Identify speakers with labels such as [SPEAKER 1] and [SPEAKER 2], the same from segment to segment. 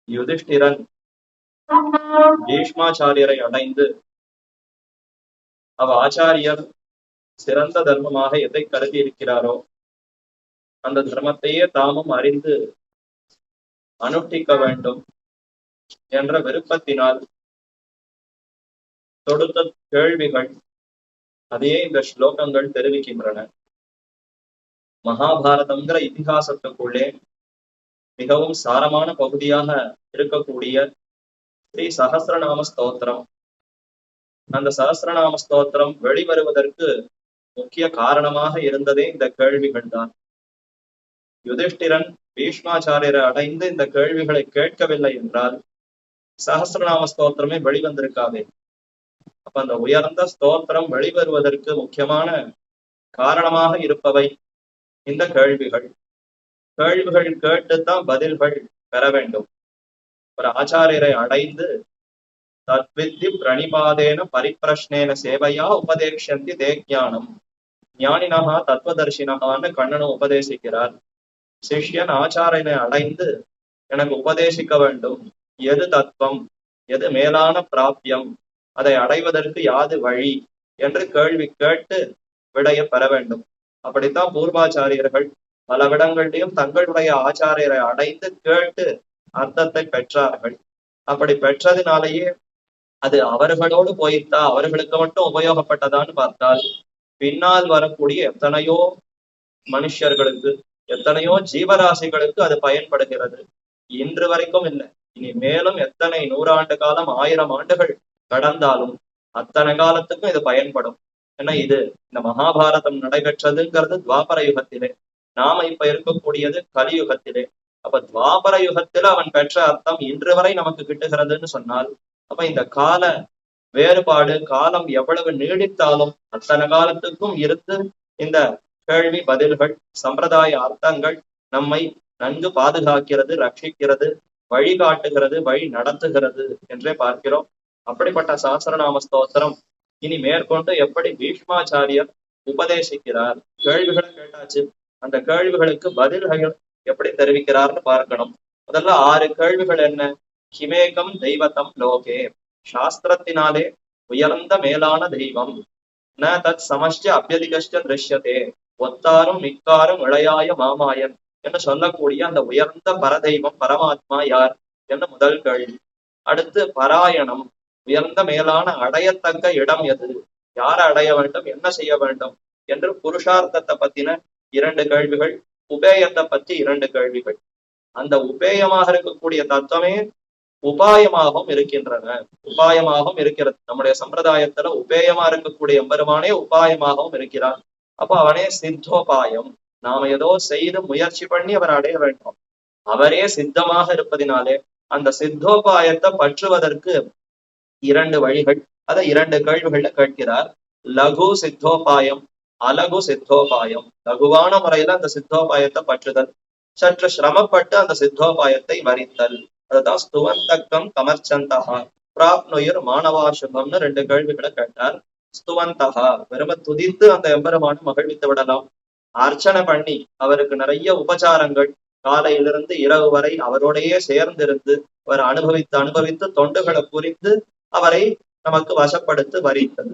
[SPEAKER 1] யுதிஷ்டிரன் பீஷ்மாச்சாரியரை அடைந்து ஆச்சாரியர் சிறந்த தர்மமாக எதை கருதி இருக்கிறாரோ அந்த தர்மத்தையே தாமும் அறிந்து அனுஷ்டிக்க வேண்டும் என்ற விருப்பத்தினால் தொடுத்த கேள்விகள் அதையே இந்த ஸ்லோகங்கள் தெரிவிக்கின்றன. மகாபாரதம்ங்கிற இதிகாசத்துக்குள்ளே மிகவும் சாரமான பகுதியாக இருக்கக்கூடிய ஸ்ரீ சஹஸ்ரநாம ஸ்தோத்திரம். அந்த சஹஸ்ரநாம ஸ்தோத்திரம் வெளிவருவதற்கு முக்கிய காரணமாக இருந்ததே இந்த கேள்விகள் தான். யுதிஷ்டிரன் பீஷ்மாச்சாரியரை அடைந்து இந்த கேள்விகளை கேட்கவில்லை என்றால் சஹஸ்ரநாம ஸ்தோத்திரமே வெளிவந்திருக்காதே. அப்ப அந்த உயர்ந்த ஸ்தோத்திரம் வெளிவருவதற்கு முக்கியமான காரணமாக இருப்பவை இந்த கேள்விகள். கேள்விகள் கேட்டுத்தான் பதில்கள் பெற வேண்டும். ஒரு ஆச்சாரியரை அடைந்து தத்வித்தி பிரணிபாதேன பரிப்பிரஷ்னேன சேவையா உபதேக்ஷந்தி தேஜானம் ஞானினகா தத்துவதர்ஷினகான்னு கண்ணனும் உபதேசிக்கிறார். சிஷ்யன் ஆச்சாரியனை அடைந்து எனக்கு உபதேசிக்க வேண்டும், எது தத்துவம், எது மேலான பிராப்தியம், அதை அடைவதற்கு யாது வழி என்று கேள்வி கேட்டு விடைய பெற வேண்டும். அப்படித்தான் பூர்வாச்சாரியர்கள் பல விடங்களிலும் தங்களுடைய ஆச்சாரியரை அடைந்து கேட்டு அர்த்தத்தை பெற்றார்கள். அப்படி பெற்றதினாலேயே அது அவர்களோடு போயிட்டா அவர்களுக்கு மட்டும் உபயோகப்பட்டதான்னு பார்த்தால் பின்னால் வரக்கூடிய எத்தனையோ மனுஷர்களுக்கு எத்தனையோ ஜீவராசிகளுக்கு அது பயன்படுகிறது. இன்று வரைக்கும் இல்லை, இனி மேலும் எத்தனை 100 ஆண்டு காலம் 1000 ஆண்டுகள் கடந்தாலும் அத்தனை காலத்துக்கும் இது பயன்படும். ஏன்னா இது இந்த மகாபாரதம் நடைபெற்றதுங்கிறது துவாபர யுகத்திலே, நாம இப்ப இருக்கக்கூடியது கலியுகத்திலே. அப்ப துவாபர யுகத்துல அவன் பெற்ற அர்த்தம் இன்று வரை நமக்கு கிட்டுகிறதுன்னு சொன்னால் அப்ப இந்த கால வேறுபாடு காலம் எவ்வளவு நீடித்தாலும் அத்தனை காலத்துக்கும் இருந்து இந்த கேள்வி பதில்கள் சம்பிரதாய அர்த்தங்கள் நம்மை நன்கு பாதுகாக்கிறது, ரட்சிக்கிறது, வழிகாட்டுகிறது, வழி நடத்துகிறது என்றே பார்க்கிறோம். அப்படிப்பட்ட சஹஸ்ரநாம ஸ்தோத்திரம் இனி மேற்கொண்டு எப்படி பீஷ்மாச்சாரியர் உபதேசிக்கிறார், கேள்விகளை கேட்டாச்சு, அந்த கேள்விகளுக்கு பதில்கள் எப்படி தெரிவிக்கிறார்னு பார்க்கணும். முதல்ல 6 கேள்விகள் என்ன? கிமேகம் தெய்வத்தம் லோகே, சாஸ்திரத்தினாலே உயர்ந்த மேலான தெய்வம், ந தத் சமஷ்ட அபியதிகஷ்ட திருஷ்யதே, ஒத்தாரும் மிக்காரும் இளையாய மாமாயன் என்று சொல்லக்கூடிய அந்த உயர்ந்த பரதெய்வம் பரமாத்மா யார் என்ற முதல் கேள்வி. அடுத்து பராயணம், உயர்ந்த மேலான அடையத்தக்க இடம் எது, யாரை அடைய வேண்டும், என்ன செய்ய வேண்டும் என்று புருஷார்த்தத்தை பத்தின 2 கேள்விகள், உபேயத்தை பத்தி 2 கேள்விகள். அந்த உபேயமாக இருக்கக்கூடிய தத்துவமே உபாயமாகவும் இருக்கின்றன, உபாயமாகவும் இருக்கிறது. நம்முடைய சம்பிரதாயத்துல உபேயமா இருக்கக்கூடிய எம்பெருமானே உபாயமாகவும் இருக்கிறான். அப்ப அவனே சித்தோபாயம், நாம ஏதோ செய்து முயற்சி பண்ணி அவர் அடைய வேண்டும். அவரே சித்தமாக இருப்பதினாலே அந்த சித்தோபாயத்தை பற்றுவதற்கு 2 வழிகள், அதை 2 கேள்விகள்ல கேட்கிறார். லகு சித்தோபாயம், அலகு சித்தோபாயம். லகுவான முறையில அந்த சித்தோபாயத்தை பற்றுதல், சற்று சிரமப்பட்டு அந்த சித்தோபாயத்தை வரித்தல். அதுதான் ஸ்துவந்தகம் கமர்ச்சந்தகா பிராப்னுயிர் மாணவாசுகம்னு 2 கேள்விகளை கேட்டார். ஸ்துவந்தகா வெறும துதித்து அந்த எம்பெருமான மகிழ்வித்து விடலாம். அர்ச்சனை பண்ணி அவருக்கு நிறைய உபச்சாரங்கள் காலையிலிருந்து இரவு வரை அவரோடையே சேர்ந்திருந்து அவர் அனுபவித்து அனுபவித்து தொண்டுகளை புரிந்து அவரை நமக்கு வசப்படுத்து வரித்தது.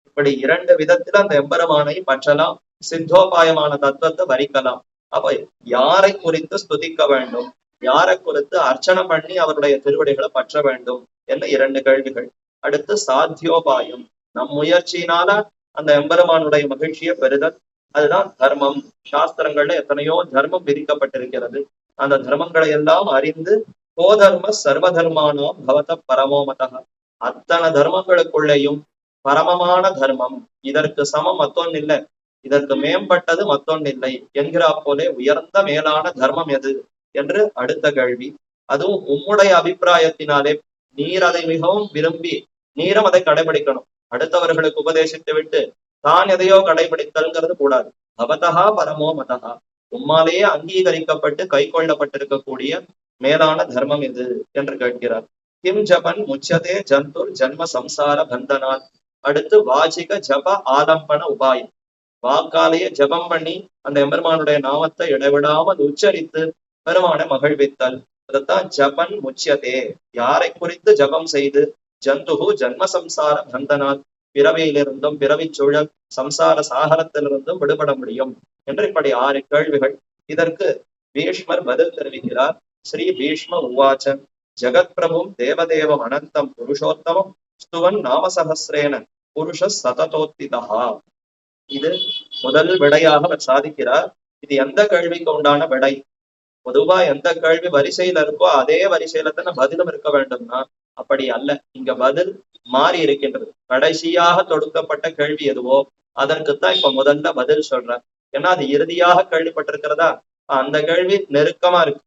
[SPEAKER 1] இப்படி 2 விதத்துல அந்த எம்பெருமானை பற்றலாம், சித்தோபாயமான தத்துவத்தை வரிக்கலாம். அப்ப யாரை குறித்து ஸ்துதிக்க வேண்டும், யாரை குறித்து அர்ச்சனை பண்ணி அவருடைய திருவடிகளை பற்ற வேண்டும் என்ன 2 கேள்விகள். அடுத்து சாத்தியோபாயம், நம் முயற்சியினால அந்த எம்பெருமானுடைய மகிழ்ச்சியை பெறுதல், அதுதான் தர்மம். சாஸ்திரங்கள்ல எத்தனையோ தர்மம் விதிக்கப்பட்டிருக்கிறது. அந்த தர்மங்களை எல்லாம் அறிந்து கோதர்ம சர்வதர்மானோம் பவத பரமோமதக, அத்தனை தர்மங்களுக்குள்ளேயும் பரமமான தர்மம், இதற்கு சமம் மத்தொன்னில்லை, இதற்கு மேம்பட்டது மத்தொன்னில்லை என்கிறா போலே உயர்ந்த மேலான தர்மம் எது என்று அடுத்த கேள்வி. அதுவும் உம்முடைய அபிப்பிராயத்தினாலே நீர் அதை மிகவும் விரும்பி நீரும் அதை கடைபிடிக்கணும். அடுத்தவர்களுக்கு உபதேசித்து விட்டு தான் எதையோ கடைபிடித்தல்ங்கிறது கூடாது. பவதகா பரமோ மதகா, உம்மாலேயே அங்கீகரிக்கப்பட்டு கை கொள்ளப்பட்டிருக்கக்கூடிய மேலான தர்மம் எது என்று கேட்கிறார். கிம் ஜபன் முச்சதே ஜந்துர் ஜன்ம சம்சார பந்தனான். அடுத்து வாச்சிக ஜப ஆலம்பன உபாயம், வாக்காலேயே ஜபம் பண்ணி அந்த எம்பெருமானுடைய நாமத்தை இடைவிடாமல் உச்சரித்து பெருமானை மகிழ்வித்தல். அதைத்தான் ஜபன் முச்சியதே, யாரை குறித்து ஜபம் செய்து ஜந்துகு ஜன்ம சம்சார பந்தனால், பிறவியிலிருந்தும் பிறவி சூழல் சம்சார சாகரத்திலிருந்தும் விடுபட முடியும் என்று இப்படி 6 கேள்விகள். இதற்கு பீஷ்மர் பதில் தெரிவிக்கிறார். ஸ்ரீ பீஷ்ம உவாச்ச ஜகத் பிரபும் தேவதேவம் அனந்தம் புருஷோத்தமம் ஸ்துவன் நாமசஹசிரேன புருஷ சததோத்திதா. இது முதல் விடையாக அவர் சாதிக்கிறார். இது எந்த கேள்விக்கு உண்டான விடை? பொதுவா எந்த கேள்வி வரிசையில இருக்கோ அதே வரிசையில தானே பதிலும் இருக்க வேண்டும்னா, அப்படி அல்ல. இங்க பதில் மாறி இருக்கின்றது. கடைசியாக தொடுக்கப்பட்ட கேள்வி எதுவோ அதற்குத்தான் இப்ப முதல்ல பதில் சொல்றார். ஏன்னா அது இறுதியாக கேள்விப்பட்டிருக்கிறதா, அந்த கேள்வி நெருக்கமா இருக்கு.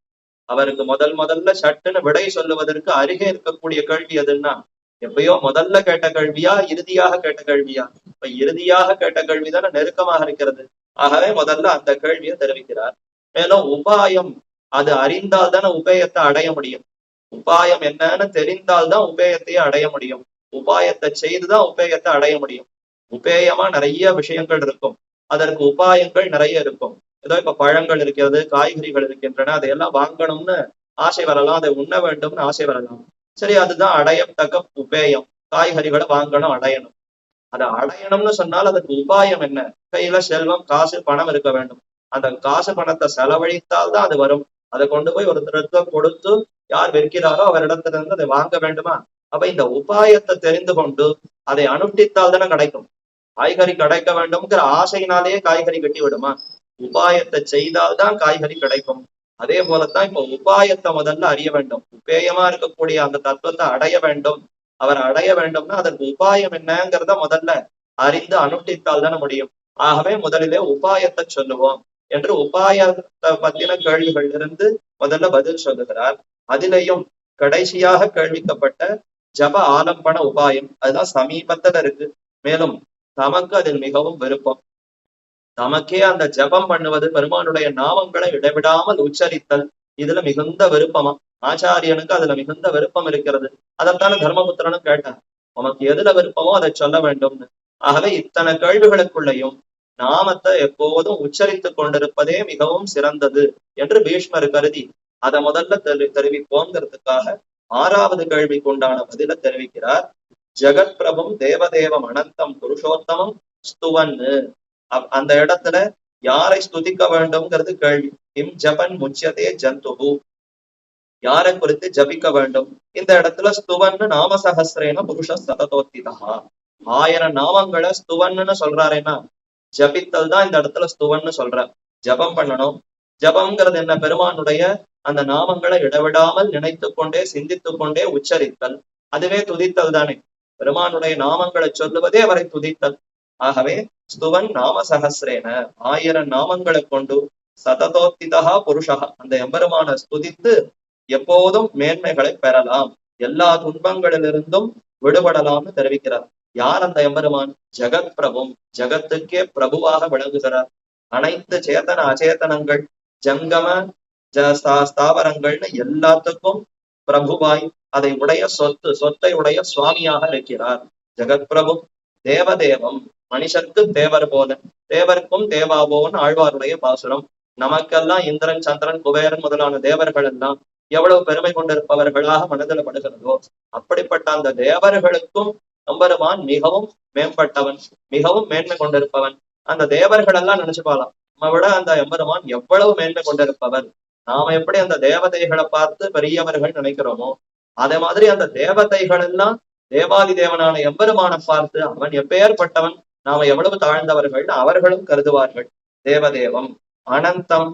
[SPEAKER 1] அவருக்கு முதல்ல சட்டுன்னு விடை சொல்லுவதற்கு அருகே இருக்கக்கூடிய கேள்வி எதுன்னா, எப்பயோ முதல்ல கேட்ட கேள்வியா இறுதியாக கேட்ட கேள்வியா? இப்ப இறுதியாக கேட்ட கேள்விதானே நெருக்கமாக இருக்கிறது. ஆகவே முதல்ல அந்த கேள்வியை தெரிவிக்கிறார். மேலும் உபாயம், அது அறிந்தால் தானே உபேயத்தை அடைய முடியும். உபாயம் என்னன்னு தெரிந்தால்தான் உபேயத்தையே அடைய முடியும். உபாயத்தை செய்துதான் உபேயத்தை அடைய முடியும். உபேயமா நிறைய விஷயங்கள் இருக்கும், அதற்கு உபாயங்கள் நிறைய இருக்கும். ஏதோ இப்ப பழங்கள் இருக்கிறது, காய்கறிகள் இருக்கின்றன, அதையெல்லாம் வாங்கணும்னு ஆசை வரலாம், அதை உண்ண வேண்டும்னு ஆசை வரலாம். சரி, அதுதான் அடையத்தக்க உபேயம். காய்கறிகளை வாங்கணும், அடையணும். அதை அடையணும்னு சொன்னால் அதற்கு உபாயம் என்ன? கையில செல்வம், காசு, பணம் இருக்க வேண்டும். அந்த காசு பணத்தை செலவழித்தால் தான் அது வரும். அதை கொண்டு போய் ஒருத்தருக்கு கொடுத்து யார் விற்கிறாரோ அவரிடத்திலிருந்து அதை வாங்க வேண்டுமா? அப்ப இந்த உபாயத்தை தெரிந்து கொண்டு அதை அனுஷ்டித்தால் தானே கிடைக்கும். காய்கறி கிடைக்க வேண்டும்ங்கிற ஆசையினாலேயே காய்கறி கட்டி விடுமா? உபாயத்தை செய்தால்தான் காய்கறி கிடைக்கும். அதே போலத்தான் இப்ப உபாயத்தை முதல்ல அறிய வேண்டும். உபேயமா இருக்கக்கூடிய அந்த தத்துவத்தை அடைய வேண்டும். அவர் அடைய வேண்டும்னா அதற்கு உபாயம் என்னங்கிறத முதல்ல அறிந்து அனுஷ்டித்தால் தானே முடியும். ஆகவே முதலிலே உபாயத்தை சொல்லுவோம் என்று உபாயத்தை பத்தின கேள்விகள் இருந்து முதல்ல பதில் சொல்லுகிறார். அதிலையும் கடைசியாக கேள்விக்கப்பட்ட ஜப ஆலம்பன உபாயம், அதுதான் சமீபத்துல இருக்கு. மேலும் தமக்கு அதில் மிகவும் விருப்பம். தமக்கே அந்த ஜபம் பண்ணுவது, பெருமானுடைய நாமங்களை இடைவிடாமல் உச்சரித்தல், இதுல மிகுந்த விருப்பமா. ஆச்சாரியனுக்கு அதுல மிகுந்த விருப்பம் இருக்கிறது. அதைத்தான தர்மபுத்திரனும் கேட்டார், உனக்கு எதுல விருப்பமோ அதை சொல்ல வேண்டும்னு. ஆகவே இத்தனை கேள்விகளுக்குள்ளேயும் நாமத்தை எப்போதும் உச்சரித்துக் கொண்டிருப்பதே மிகவும் சிறந்தது என்று பீஷ்மர் கருதி அதை முதல்ல தெரிவிப்போங்கிறதுக்காக 6வது கேள்விக்கு உண்டான பதில தெரிவிக்கிறார். ஜெகத் பிரபும் தேவதேவம் அனந்தம் புருஷோத்தமம் ஸ்துவன்னு. அந்த இடத்துல யாரை ஸ்துதிக்க வேண்டும்ங்கிறது கேள்வி. இம் ஜபன் முச்சியதே ஜந்துகு, யாரை குறித்து ஜபிக்க வேண்டும். இந்த இடத்துல ஸ்துவன்னு நாமசஹசிரேன புருஷ சததோத்திதா. 1000 நாமங்களை ஸ்துவன்னு சொல்றாருன்னா ஜபித்தல் தான் இந்த இடத்துல ஸ்துவன்னு சொல்ற. ஜபம் பண்ணணும். ஜபம்ங்கிறது என்ன? பெருமானுடைய அந்த நாமங்களை இடைவிடாமல் நினைத்து கொண்டே சிந்தித்து கொண்டே உச்சரித்தல். அதுவே துதித்தல் தானே. பெருமானுடைய நாமங்களை சொல்லுவதே அவரை துதித்தல். ஆகவே ஸ்துவன் நாம சஹசிரேன, 1000 நாமங்களை கொண்டு சததோத்திதா புருஷா, அந்த எம்பெருமான ஸ்துதித்து எப்போதும் மேன்மைகளை பெறலாம், எல்லா துன்பங்களிலிருந்தும் விடுபடலாம்னு தெரிவிக்கிறார். யார் அந்த எம்பெருமான்? ஜெகத் பிரபும், ஜகத்துக்கே பிரபுவாக விளங்குகிறார். அனைத்து சேத்தன அச்சேதனங்கள், ஜங்கம ஸ்தாவரங்கள்னு எல்லாத்துக்கும் பிரபுவாய் அதை உடைய சொத்தை உடைய சுவாமியாக இருக்கிறார். ஜெகத் பிரபு. தேவதேவம், மனுஷருக்கு தேவர் போல, தேவருக்கும் தேவாவோன்னு ஆழ்வாருடைய பாசுரம். நமக்கெல்லாம் இந்திரன், சந்திரன், குபேரன் முதலான தேவர்கள் எல்லாம் எவ்வளவு பெருமை கொண்டிருப்பவர்களாக மனதில் படுகிறதோ, அப்படிப்பட்ட அந்த தேவர்களுக்கும் எம்பெருமான் மிகவும் மேம்பட்டவன், மிகவும் மேன்மை கொண்டிருப்பவன். அந்த தேவர்கள் எல்லாம் நினைச்சு பாலாம், நம்ம விட அந்த எம்பெருமான் எவ்வளவு மேன்மை கொண்டிருப்பவர். நாம எப்படி அந்த தேவதைகளை பார்த்து பெரியவர்கள் நினைக்கிறோமோ, அதே மாதிரி அந்த தேவதைகள் எல்லாம் தேவாதி தேவனான எம்பெருமானை பார்த்து அவன் எப்பேற்பட்டவன், நாம எவ்வளவு தாழ்ந்தவர்கள் அவர்களும் கருதுவார்கள். தேவதேவம் அனந்தம்,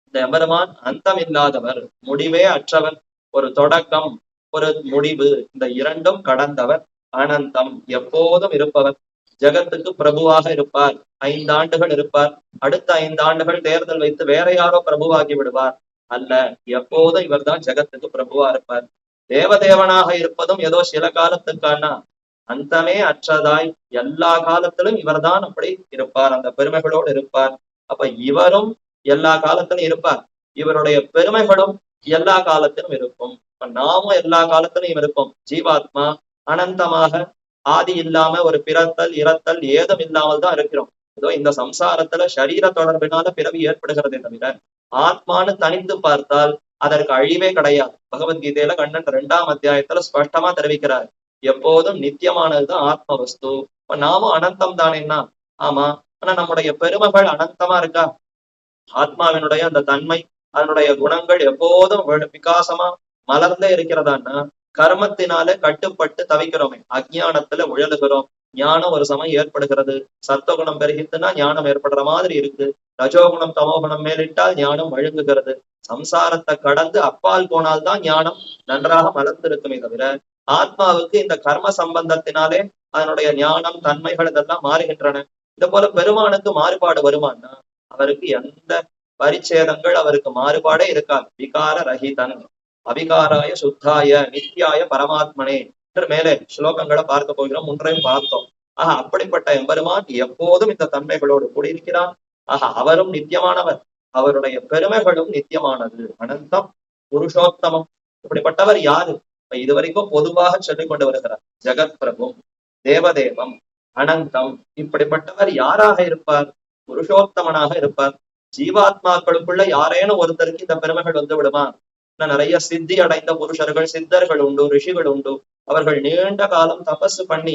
[SPEAKER 1] இந்த எம்பெருமான் அந்தம் இல்லாதவர், முடிவே அற்றவர், ஒரு தொடக்கம் ஒரு முடிவு, இந்த இரண்டும் கடந்தவர். அனந்தம், எப்போதும் இருப்பவர். ஜெகத்துக்கு பிரபுவாக இருப்பார். 5 ஆண்டுகள் இருப்பார். அடுத்த 5 ஆண்டுகள் தேர்தல் வைத்து வேற யாரோ பிரபுவாகி விடுவார். அல்ல, எப்போதும் இவர் தான் ஜெகத்துக்கு பிரபுவா இருப்பார். தேவதேவனாக இருப்பதும் ஏதோ சில காலத்துக்கான அந்தமே அற்றதாய் எல்லா காலத்திலும் இவர்தான் அப்படி இருப்பார், அந்த பெருமைகளோடு இருப்பார். அப்ப இவரும் எல்லா காலத்திலும் இருப்பார், இவருடைய பெருமைகளும் எல்லா காலத்திலும் இருக்கும். நாமும் எல்லா காலத்திலும் இருக்கும். ஜீவாத்மா அனந்தமாக ஆதி இல்லாம ஒரு பிறத்தல் இறத்தல் ஏதும் இல்லாமல் தான் இருக்கிறோம். ஏதோ இந்த சம்சாரத்துல சரீர தொடர்பினால பிறவி ஏற்படுகிறதே தவிர ஆத்மானு தனித்து பார்த்தால் அதற்கு அழிவே கிடையாது. பகவத்கீதையில கண்ணன் 2ஆம் அத்தியாயத்துல ஸ்பஷ்டமா தெரிவிக்கிறார், எப்போதும் நித்தியமானதுதான் ஆத்ம வஸ்து. இப்ப நாமும் அனந்தம் தானேன்னா, ஆமா. ஆனா நம்முடைய பெருமைகள் அனந்தமா இருக்கா? ஆத்மாவினுடைய அந்த தன்மை, அதனுடைய குணங்கள் எப்போதும் விகாசமா மலர்ந்தே இருக்கிறதான்னா, கர்மத்தினாலே கட்டுப்பட்டு தவிக்கிறோமே, அஜ்ஞானத்துல உழலுகிறோம். ஞானம் ஒரு சமயம் ஏற்படுகிறது. சத்துவகுணம் பெருகிட்டுன்னா ஞானம் ஏற்படுற மாதிரி இருக்கு. ரஜோகுணம் தமோகுணம் மேலிட்டால் ஞானம் வழுங்குகிறது. சம்சாரத்தை கடந்து அப்பால் போனால்தான் ஞானம் நன்றாக மலர்ந்திருக்குமே தவிர, ஆத்மாவுக்கு இந்த கர்ம சம்பந்தத்தினாலே அதனுடைய ஞானம் தன்மைகள் இதெல்லாம் மாறுகின்றன. இது போல பெருமானுக்கு மாறுபாடு வருமானா, அவருக்கு எந்த பரிச்சேதங்கள், அவருக்கு மாறுபாடே இருக்காது. விகார ரஹிதன், அவிகாராய சுத்தாய நித்யாய பரமாத்மனே என்று மேலே ஸ்லோகங்களை பார்க்க போகிறோம். முன்றையும் பார்த்தோம். அப்படிப்பட்ட எம்பெருமான் எப்போதும் இந்த தன்மைகளோடு கூடியிருக்கிறான். அவரும் நித்தியமானவர், அவருடைய பெருமைகளும் நித்தியமானது. அனந்தம் புருஷோத்தமம். இப்படிப்பட்டவர் யாரு? இதுவரைக்கும் பொதுவாக சொல்லிக் கொண்டு வருகிறார். ஜெகத் பிரபும் தேவதேவம் அனந்தம். இப்படிப்பட்டவர் யாராக இருப்பார்? புருஷோத்தமனாக இருப்பார். ஜீவாத்மாக்களுக்குள்ள யாரேனும் ஒருத்தருக்கு இந்த பெருமைகள் வந்து விடுமா? நிறைய சித்தி அடைந்த புருஷர்கள், சித்தர்கள் உண்டு, ரிஷிகள் உண்டு. அவர்கள் நீண்ட காலம் தபசு பண்ணி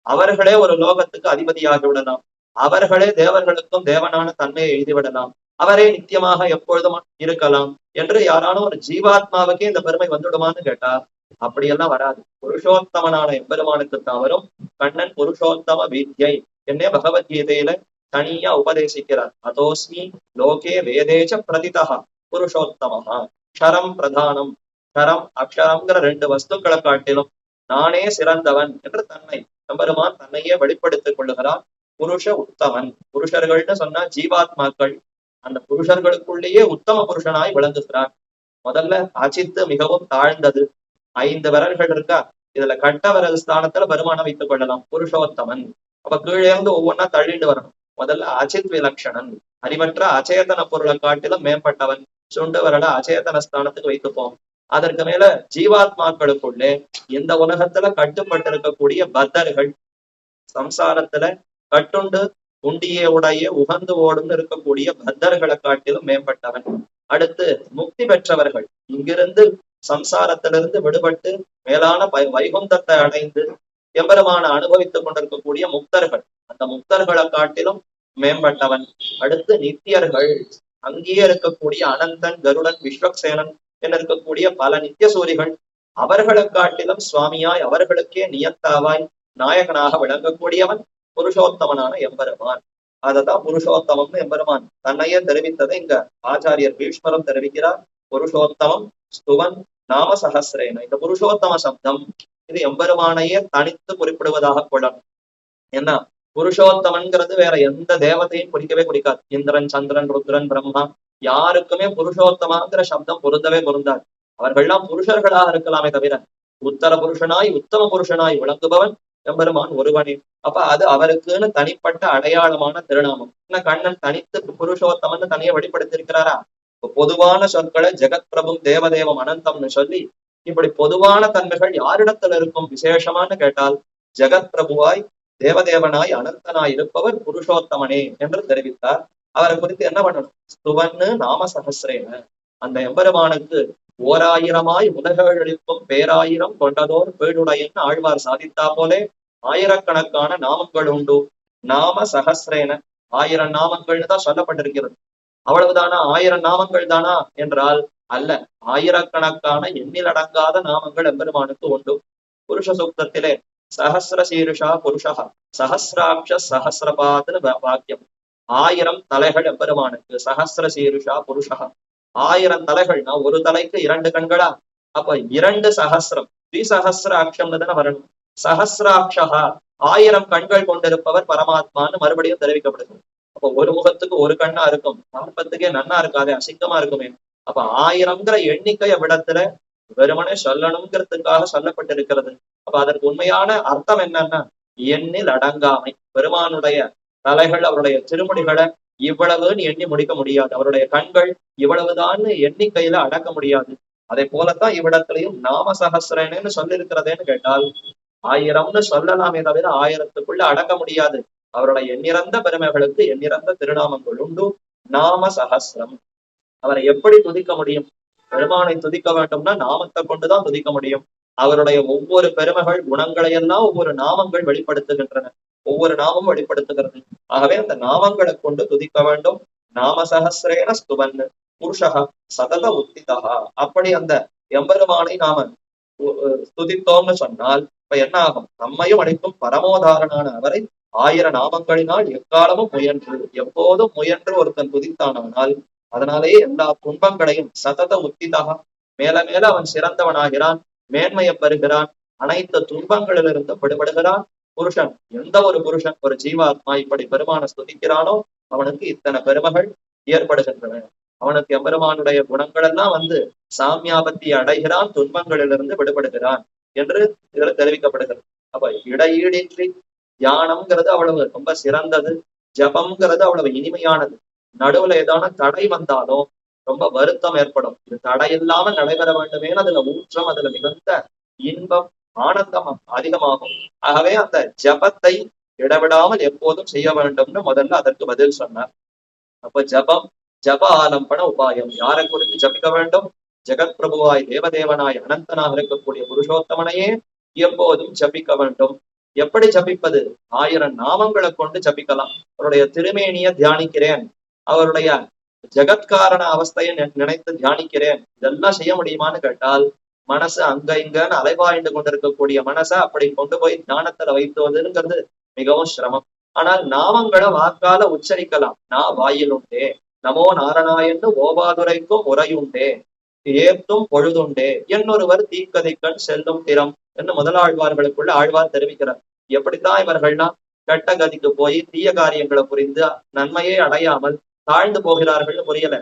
[SPEAKER 1] அவர்களே ஒரு லோகத்துக்கு அதிபதியாகி விடலாம். அவர்களே தேவர்களுக்கும் தேவனான தன்மையை எழுதிவிடலாம். அவரே நித்தியமாக எப்பொழுதும் இருக்கலாம் என்று யாரானும் ஒரு ஜீவாத்மாவுக்கே இந்த பெருமை வந்துடுமான்னு கேட்டா அப்படியெல்லாம் வராது. புருஷோத்தமனான எம்பெருமானுக்குத்தான் வரும். கண்ணன் புருஷோத்தம வித்யை என்னே பகவத்கீதையில தனியா உபதேசிக்கிறார். அதோஸ்மி லோகே வேதேச்ச பிரதிதா புருஷோத்தமஹா. க்ஷரம் பிரதானம். க்ஷரம் அக்ஷரம்ங்கிற 2 வஸ்துக்களை காட்டிலும் நானே சிறந்தவன் என்று தன்னை எம்பெருமான் தன்னையே வெளிப்படுத்திக் கொள்ளுகிறார். புருஷ உத்தமன். புருஷர்கள்னு சொன்னா ஜீவாத்மாக்கள். அந்த புருஷர்களுக்குள்ளேயே உத்தம புருஷனாய் விளங்குகிறார். முதல்ல அச்சித்து மிகவும் தாழ்ந்தது. 5 விரல்கள் இருக்கா, இதுல கட்ட விரல் ஸ்தானத்துல பெருமானை வைத்துக் கொள்ளலாம். புருஷோத்தமன். அப்ப கீழே இருந்து ஒவ்வொன்னா தள்ளிட்டு வரணும். முதல்ல அச்சித் விலக்ஷணன், அறிவற்ற அச்சேதன பொருளை காட்டிலும் மேம்பட்டவன். சுண்டு வரல அச்சேதன ஸ்தானத்துக்கு வைத்துப்போம். அதற்கு மேல ஜீவாத்மாக்களுக்குள்ளே இந்த உலகத்துல கட்டுப்பட்டு இருக்கக்கூடிய பத்தர்கள், சம்சாரத்துல கட்டுண்டு உண்டிய உடைய உகந்து ஓடுன்னு இருக்கக்கூடிய பத்தர்களை காட்டிலும் மேம்பட்டவன். அடுத்து முக்தி பெற்றவர்கள், இங்கிருந்து சம்சாரத்திலிருந்து விடுபட்டு மேலான வைகுந்தத்தை அடைந்து எம்பெருமான அனுபவித்துக் கொண்டிருக்கக்கூடிய முக்தர்கள், அந்த முக்தர்களை காட்டிலும் மேம்பட்டவன். அடுத்து நித்தியர்கள், அங்கேயே இருக்கக்கூடிய அனந்தன், கருடன், விஸ்வக்சேனன் என இருக்கக்கூடிய பல நித்திய சூரிகள், அவர்களை காட்டிலும் சுவாமியாய் அவர்களுக்கே நியத்தாவாய் நாயகனாக விளங்கக்கூடியவன் புருஷோத்தமனான எம்பெருமான். அததான் புருஷோத்தமம்னு எம்பெருமான் தன்னையே தெரிவித்ததை இங்க ஆச்சாரியர் பீஷ்மரம் தெரிவிக்கிறார். புருஷோத்தமம் ஸ்துவன் நாம சகசிரேன. இந்த புருஷோத்தம சப்தம் இது எம்பெருமானையே தனித்து குறிப்பிடுவதாக கொள்ளணும். ஏன்னா புருஷோத்தமன்கிறது வேற எந்த தேவதையும் குறிக்கவே குறிக்காது. இந்திரன், சந்திரன், ருத்ரன், பிரம்மா யாருக்குமே புருஷோத்தமாங்கிற சப்தம் பொருந்தவே பொருந்தாது. அவர்கள்லாம் புருஷர்களாக இருக்கலாமே தவிர உத்தர புருஷனாய் உத்தம புருஷனாய் விளங்குபவன் எம்பெருமான் ஒருவனே. அப்ப அது அவருக்குன்னு தனிப்பட்ட அடையாளமான திருநாமம். கண்ணன் தனித்து புருஷோத்தமன் தனியை வெளிப்படுத்தியிருக்கிறாரா? பொதுவான சொற்களை ஜெகத் பிரபும் தேவதேவம் அனந்தம்னு சொல்லி இப்படி பொதுவான தன்மைகள் யாரிடத்துல இருக்கும் விசேஷமானு கேட்டால் ஜெகத் பிரபுவாய் தேவதேவனாய் அனந்தனாய் இருப்பவர் புருஷோத்தமனே என்று தெரிவித்தார். அவரை குறித்து என்ன பண்ணணும்? ஸ்துவன்னு நாம சகசிரேன. அந்த எம்பெருமானுக்கு 1000ஆய் உலகழிப்பும் பேராயிரம் கொண்டதோர் பேடுடையன்னு ஆழ்வார் சாதித்தா போலே ஆயிரக்கணக்கான நாமங்கள் உண்டு. நாம சகசிரேன, 1000 நாமங்கள்னு தான் சொல்லப்பட்டிருக்கிறது. அவ்வளவுதானா? 1000 நாமங்கள் தானா என்றால் அல்ல, ஆயிரக்கணக்கான எண்ணிலடங்காத நாமங்கள் எம்பெருமானுக்கு உண்டு. புருஷ சூக்தத்திலே சஹசிர சீருஷா புருஷா சஹசிராட்ச சஹசிரபாத்னு வாக்கியம். 1000 தலைகள் எம்பெருமானுக்கு. சஹசிர சீருஷா புருஷா, 1000 தலைகள்னா ஒரு தலைக்கு 2 கண்களா? அப்ப 2 சஹசிரம், திசஹசிராட்சம்னு தானே வரணும். சஹசிராட்சா, 1000 கண்கள் கொண்டிருப்பவர் பரமாத்மான்னு மறுபடியும் தெரிவிக்கப்படுது. அப்ப ஒரு முகத்துக்கு ஒரு கண்ணா இருக்கும், பார்ப்பதுக்கே நன்னா இருக்காதே, அசிங்கமா இருக்குமே. அப்ப 1000ங்கிற எண்ணிக்கை அவ்விடத்துல வெறுமனே சொல்லணுங்கிறதுக்காக சொல்லப்பட்டிருக்கிறது. அப்ப அதற்கு உண்மையான அர்த்தம் என்னன்னா எண்ணில் அடங்காமை. பெருமானுடைய தலைகள், அவருடைய திருமுடிகளை இவ்வளவுன்னு எண்ணி முடிக்க முடியாது. அவருடைய கண்கள் இவ்வளவுதான் எண்ணிக்கையில அடக்க முடியாது. அதே போலத்தான் இவ்விடத்திலையும் நாம சகசிரன்னு சொல்லியிருக்கிறதேன்னு கேட்டால் 1000ன்னு சொல்லலாமே தவிர 1000த்துக்குள்ள அடக்க முடியாது. அவருடைய எண்ணிறந்த பெருமைகளுக்கு எண்ணிறந்த திருநாமங்கள் உண்டு. நாம சகசிரம். அவரை எப்படி துதிக்க முடியும்? பெருமானை துதிக்க வேண்டும்னா நாமத்தை கொண்டுதான் துதிக்க முடியும். அவருடைய ஒவ்வொரு பெருமைகள் குணங்களை எல்லாம் ஒவ்வொரு நாமங்கள் வெளிப்படுத்துகின்றன, ஒவ்வொரு நாமமும் வெளிப்படுத்துகிறது. ஆகவே அந்த நாமங்களை கொண்டு துதிக்க வேண்டும். நாம சகசிரேன ஸ்துவன் புருஷக சதத உத்திதா. அப்படி அந்த எம்பெருமானை நாம துதித்தோம்னு சொன்னால் இப்ப என்ன ஆகும்? நம்மையும் அளிக்கும் பரமோதாரனான அவரை 1000 நாமங்களினால் எக்காலமும் முயன்று எப்போதும் முயன்று ஒருத்தன் துதித்தானால் அதனாலேயே எல்லா துன்பங்களையும் சதத உத்திதாக மேல மேல அவன் சிறந்தவனாகிறான், மேன்மையை பெறுகிறான், அனைத்து துன்பங்களிலிருந்து விடுபடுகிறான். புருஷன், எந்த ஒரு புருஷன், ஒரு ஜீவாத்மா இப்படி பெருமான ஸ்துதிக்கிறானோ அவனுக்கு இத்தனை பெருமைகள் ஏற்படுகின்றன. அவனுக்கு எம்பெருமானுடைய குணங்கள் எல்லாம் சாமியாபத்தி அடைகிறான், துன்பங்களிலிருந்து விடுபடுகிறான் என்று இதுல தெரிவிக்கப்படுகிறது. அப்ப இடையீடின்றி தியானம்ங்கிறது அவ்வளவு ரொம்ப சிறந்தது, ஜபம்ங்கிறது அவ்வளவு இனிமையானது. நடுவுல ஏதான தடை வந்தாலும் ரொம்ப வருத்தம் ஏற்படும். இது தடை இல்லாமல் நடைபெற வேண்டுமே, அதுல ஊற்றம், அதுல மிகுந்த இன்பம், ஆனந்தம் அதிகமாகும். ஆகவே அந்த ஜபத்தை இடவிடாமல் எப்போதும் செய்ய வேண்டும்னு முதல்ல அதற்கு பதில் சொன்னார். அப்ப ஜபம், ஜப ஆலம்பன உபாயம். யாரை குறித்து ஜபிக்க வேண்டும்? ஜெகத் பிரபுவாய் தேவதேவனாய் அனந்தனாக இருக்கக்கூடிய புருஷோத்தமனையே எப்போதும் ஜபிக்க வேண்டும். எப்படி ஜபிப்பது? 1000 நாமங்களை கொண்டு ஜபிக்கலாம். அவருடைய திருமேனிய தியானிக்கிறேன், அவருடைய ஜெகத்காரண அவஸ்தையை நினைத்து தியானிக்கிறேன், இதெல்லாம் செய்ய முடியுமான்னு கேட்டால் மனசு அங்க இங்கன்னு அலைவாய்ந்து கொண்டிருக்கக்கூடிய மனசை அப்படி கொண்டு போய் தியானத்துல வைத்துவதுங்கிறது மிகவும் சிரமம். ஆனால் நாமங்களை வாக்கால உச்சரிக்கலாம். நான் வாயில் உண்டே, நமோ நாரணாயன்னு ஓபாதுரைக்கும் உரையுண்டே, ஏத்தும் பொழுதுண்டே, என்னொருவர் தீக்கதைக்கண் செல்லும் திறம் என்று முதலாழ்வார்களுக்குள்ள ஆழ்வார் தெரிவிக்கிறார். எப்படித்தான் இவர்கள்லாம் கெட்ட கதிக்கு போய் தீய காரியங்களை புரிந்து நன்மையே அடையாமல் தாழ்ந்து போகிறார்கள்னு புரியல.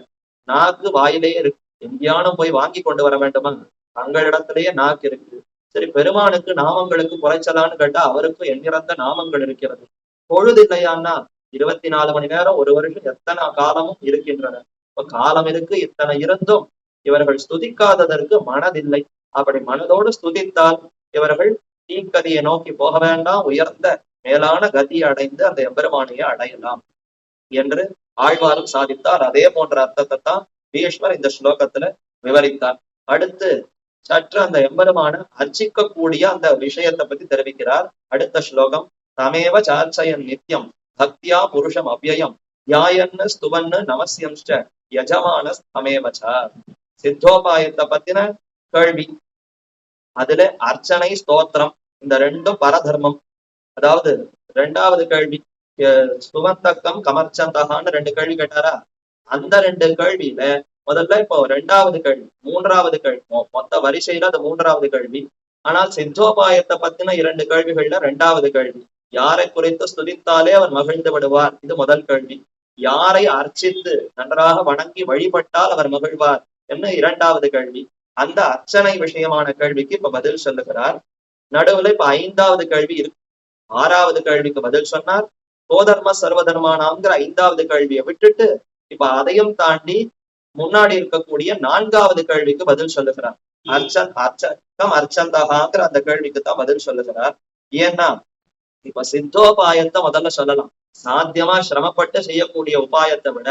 [SPEAKER 1] நாக்கு வாயிலே இருக்கு, எங்கேயானும் போய் வாங்கி கொண்டு வர வேண்டுமா? தங்களிடத்திலேயே நாக்கு இருக்கு. சரி, பெருமானுக்கு நாமங்களுக்கு குறைச்சலான்னு கேட்டா அவருக்கும் எண்ணிறந்த நாமங்கள் இருக்கிறது. பொழுது இல்லையான்னா 24 மணி நேரம், ஒரு வருஷம் எத்தனை காலமும் இருக்கின்றன. இப்ப காலம் இருக்கு, இத்தனை இருந்தும் இவர்கள் ஸ்துதிக்காததற்கு மனதில்லை. அப்படி மனதோடு ஸ்துதித்தால் இவர்கள் தீக்கதியை நோக்கி போக வேண்டாம், உயர்ந்த மேலான கதியை அடைந்து அந்த எம்பெருமானையை அடையலாம் என்று ஆழ்வாரும் சாதித்தார். அதே போன்ற அர்த்தத்தை தான் பீஷ்மர் இந்த ஸ்லோகத்துல விவரித்தார். அடுத்து சற்று அந்த எம்பெருமான அர்ச்சிக்கக்கூடிய அந்த விஷயத்தை பத்தி தெரிவிக்கிறார். அடுத்த ஸ்லோகம், தமேவ சார்ச்சயன் நித்யம் பக்தியா புருஷம் அவ்யயம் தியாயன்னு ஸ்துவன்னு நமஸ்யம்ச்ச யஜமான தமேவச்சா. சித்தோபாயத்தை பத்தின கேள்வி, அதுல அர்ச்சனை ஸ்தோத்திரம் இந்த ரெண்டும் பரதர்மம். அதாவது 2வது கேள்வி சுவந்தக்கம் கமர்ச்சந்தகான்னு 2 கேள்வி கேட்டாரா? அந்த 2 கேள்வியில முதல்ல இப்போ 2வது கேள்வி, 3வது கேள்வி, மொத்த வரிசையில அது 3வது கேள்வி. ஆனால் சித்தோபாயத்தை பத்தின 2 கேள்விகள்ல 2வது கேள்வி, யாரை குறித்து ஸ்துதித்தாலே அவர் மகிழ்ந்து விடுவார், இது முதல் கேள்வி. யாரை அர்ச்சித்து நன்றாக வணங்கி வழிபட்டால் அவர் மகிழ்வார் என்ன 2வது கேள்வி. அந்த அர்ச்சனை விஷயமான கேள்விக்கு இப்ப பதில் சொல்லுகிறார். நடுவுல இப்ப 5வது கேள்வி இருக்கு. 6வது கேள்விக்கு பதில் சொன்னார். கோதர்ம சர்வதர்மானாங்கிற 5வது கேள்வியை விட்டுட்டு இப்ப அதையும் தாண்டி முன்னாடி இருக்கக்கூடிய 4வது கேள்விக்கு பதில் சொல்லுகிறார். அர்ச்சந்தகாங்கிற அந்த கேள்விக்கு தான் பதில் சொல்லுகிறார். ஏன்னா இப்ப சித்தோபாயத்தை முதல்ல சொல்லலாம். சாத்தியமா சிரமப்பட்டு செய்யக்கூடிய உபாயத்தை விட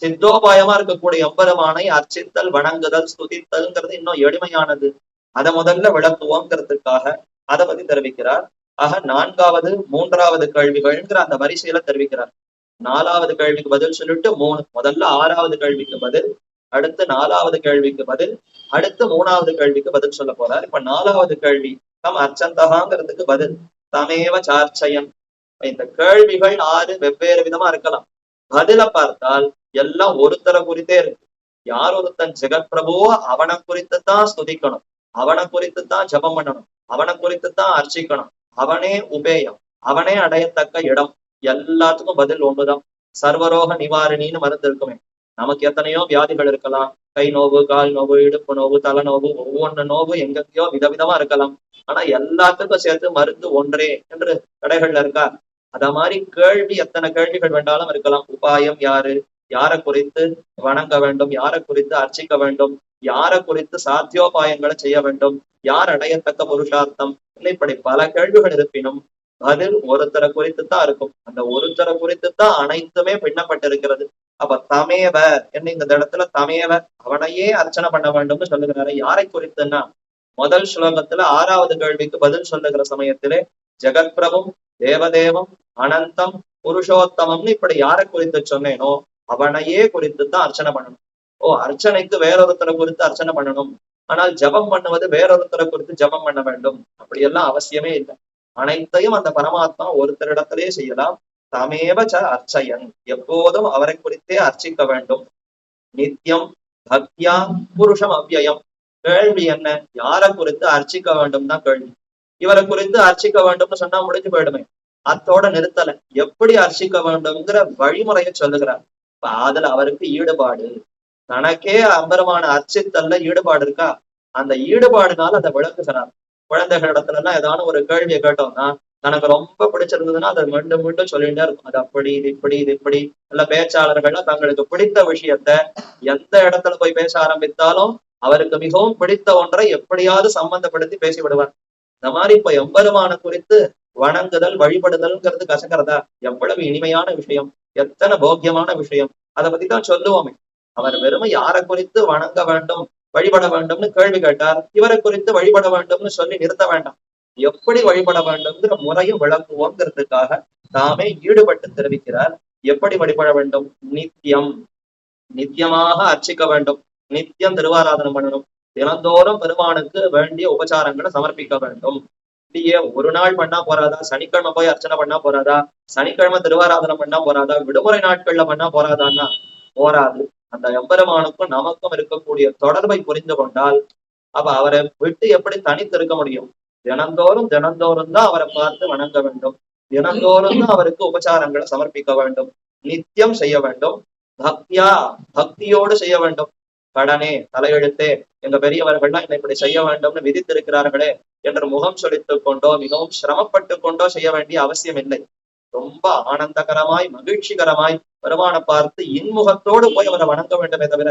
[SPEAKER 1] சித்தோபாயமா இருக்கக்கூடிய எம்பெருமானை அர்ச்சித்தல், வணங்குதல், ஸ்துதித்தல்ங்கிறது இன்னும் எளிமையானது. அதை முதல்ல விளக்குவோங்கிறதுக்காக அதை பத்தி தெரிவிக்கிறார். ஆக 4வது 3வது கேள்விகள்ங்கிற அந்த வரிசையில தெரிவிக்கிறார். 4வது கேள்விக்கு பதில் சொல்லிட்டு 3, முதல்ல 6வது கேள்விக்கு பதில், அடுத்து 4வது கேள்விக்கு பதில், அடுத்து 3வது கேள்விக்கு பதில் சொல்ல போறார். இப்ப 4வது கேள்வி தம் அர்ச்சந்தகாங்கிறதுக்கு பதில் தமேவ சார்ச்சயன். இந்த கேள்விகள் 6 வெவ்வேறு விதமா இருக்கலாம். பதில பார்த்தால் எல்லாம் ஒருத்தரை குறித்தே இருக்கு. யார் ஒருத்தன் ஜெகத் பிரபுவோ அவனை குறித்து தான் ஸ்துதிக்கணும், அவனை குறித்து தான் ஜபம் பண்ணணும், அவனை குறித்து தான் அர்ச்சிக்கணும், அவனே உபேயம், அவனே அடையத்தக்க இடம். எல்லாத்துக்கும் பதில் ஒண்ணுதான். சர்வரோக நிவாரணின்னு மருந்து இருக்குமே. நமக்கு எத்தனையோ வியாதிகள் இருக்கலாம், கை நோவு, கால் நோவு, இடுப்பு நோவு, தலை நோவு, ஒவ்வொன்று நோவு எங்கெங்கயோ விதவிதமா இருக்கலாம். ஆனா எல்லாத்துக்கும் சேர்த்து மருந்து ஒன்றே என்று கடைகள்ல இருக்கா? அத மாதிரி கேள்வி எத்தனை கேள்விகள் வேண்டாலும் இருக்கலாம். உபாயம் யாரு, யாரை குறித்து வணங்க வேண்டும், யாரை குறித்து அர்ச்சிக்க வேண்டும், யாரை குறித்து சாத்தியோபாயங்களை செய்ய வேண்டும், யார் அடையத்தக்க புருஷார்த்தம், இப்படி பல கேள்விகள் இருப்பினும் பதில் ஒருத்தரை குறித்து தான் இருக்கும். அந்த ஒருத்தரை குறித்து தான் அனைத்துமே பின்னப்பட்டிருக்கிறது. அப்ப தமேவ என்ன இந்த இடத்துல தமேவ அவனையே அர்ச்சனை பண்ண வேண்டும்னு சொல்லுகிறாரு. யாரை குறித்துன்னா முதல் ஸ்லோகத்துல 6வது கேள்விக்கு பதில் சொல்லுகிற சமயத்திலே ஜெகத்பிரபும் தேவதேவம் அனந்தம் புருஷோத்தமம்னு இப்படி யாரை குறித்து சொன்னேனோ அவனையே குறித்து தான் அர்ச்சனை பண்ணணும். அர்ச்சனைக்கு வேறொருத்தரை குறித்து அர்ச்சனை பண்ணணும், ஆனால் ஜபம் பண்ணுவது வேறொருத்தரை குறித்து ஜபம் பண்ண வேண்டும் அப்படியெல்லாம் அவசியமே இல்லை. அனைத்தையும் அந்த பரமாத்மா ஒருத்தரிடத்திலே செய்யலாம். தமேவ ச அர்ச்சயன் எப்போதும் அவரை குறித்தே அர்ச்சிக்க வேண்டும். நித்தியம் பக்தியா புருஷம் அவ்யயம். கேள்வி என்ன? யாரை குறித்து அர்ச்சிக்க வேண்டும் தான் கேள்வி. இவரை குறித்து அர்ச்சிக்க வேண்டும்னு சொன்னா முடிஞ்சு போயிடுமே. அத்தோட நிறுத்தல, எப்படி அர்ச்சிக்க வேண்டும்ங்கிற வழிமுறையை சொல்லுகிறார். அதுல அவருக்கு ஈடுபாடு, தனக்கே அம்பரமான அர்ச்சித்தல்ல ஈடுபாடு இருக்கா, அந்த ஈடுபாடுனால அதை விளக்குகிறார். குழந்தைகள் இடத்துல எல்லாம் ஏதாவது ஒரு கேள்வியை கேட்டோம்னா தனக்கு ரொம்ப பிடிச்சிருந்ததுன்னா அதை மீண்டும் மீண்டும் சொல்லிட்டே இருக்கும். அது அப்படி இது இப்படி இது இப்படி. இல்ல பேச்சாளர்கள்லாம் தங்களுக்கு பிடித்த விஷயத்த எந்த இடத்துல போய் பேச ஆரம்பித்தாலும் அவருக்கு மிகவும் பிடித்த ஒன்றை எப்படியாவது சம்பந்தப்படுத்தி பேசி விடுவார். இந்த மாதிரி இப்ப எம்பெருமான குறித்து வணங்குதல் வழிபடுதல்ங்கிறது கசக்கிறதா? எவ்வளவு இனிமையான விஷயம், எத்தனை போக்கியமான விஷயம். அதை பத்தி தான் சொல்லுவோமே. அவர் வெறுமை யாரை குறித்து வணங்க வேண்டும் வழிபட வேண்டும்னு கேள்வி கேட்டார், இவரை குறித்து வழிபட வேண்டும்னு சொல்லி நிறுத்த வேண்டாம். எப்படி வழிபட வேண்டும்ங்கிற முறையும் விளக்குவோங்கிறதுக்காக தாமே ஈடுபட்டு தெரிவிக்கிறார். எப்படி வழிபட வேண்டும்? நித்தியம், நித்தியமாக அர்ச்சிக்க வேண்டும். நித்தியம் திருவாராதனம் பண்ணணும். தினந்தோறும் பெருமானுக்கு வேண்டிய உபச்சாரங்களை சமர்ப்பிக்க வேண்டும். இல்லையே ஒரு நாள் பண்ணா போறாதா? சனிக்கிழமை போய் அர்ச்சனை பண்ணா போறாதா? சனிக்கிழமை திருவாராதனம் பண்ணா போறாதா? விடுமுறை நாட்கள்ல பண்ணா போறாதான்னா போராது. அந்த எம்பெருமானுக்கும் நமக்கும் இருக்கக்கூடிய தொடர்பை புரிந்து கொண்டால் அப்ப அவரை விட்டு எப்படி தனித்து இருக்க முடியும்? தினந்தோறும் தினந்தோறும் தான் அவரை பார்த்து வணங்க வேண்டும். தினந்தோறும் தான் அவருக்கு உபச்சாரங்களை சமர்ப்பிக்க வேண்டும். நித்தியம் செய்ய வேண்டும். பக்தியா, பக்தியோடு செய்ய வேண்டும். கடனே தலையெழுத்தே எங்க பெரியவர்கள்லாம் என்னை இப்படி செய்ய வேண்டும்னு விதித்திருக்கிறார்களே என்று முகம் சொலித்துக் கொண்டோ மிகவும் சிரமப்பட்டு கொண்டோ செய்ய வேண்டிய அவசியம் இல்லை. ரொம்ப ஆனந்தகரமாய் மகிழ்ச்சிகரமாய் பெருமானை பார்த்து இன்முகத்தோடு போய் அவரை வணங்க வேண்டுமே தவிர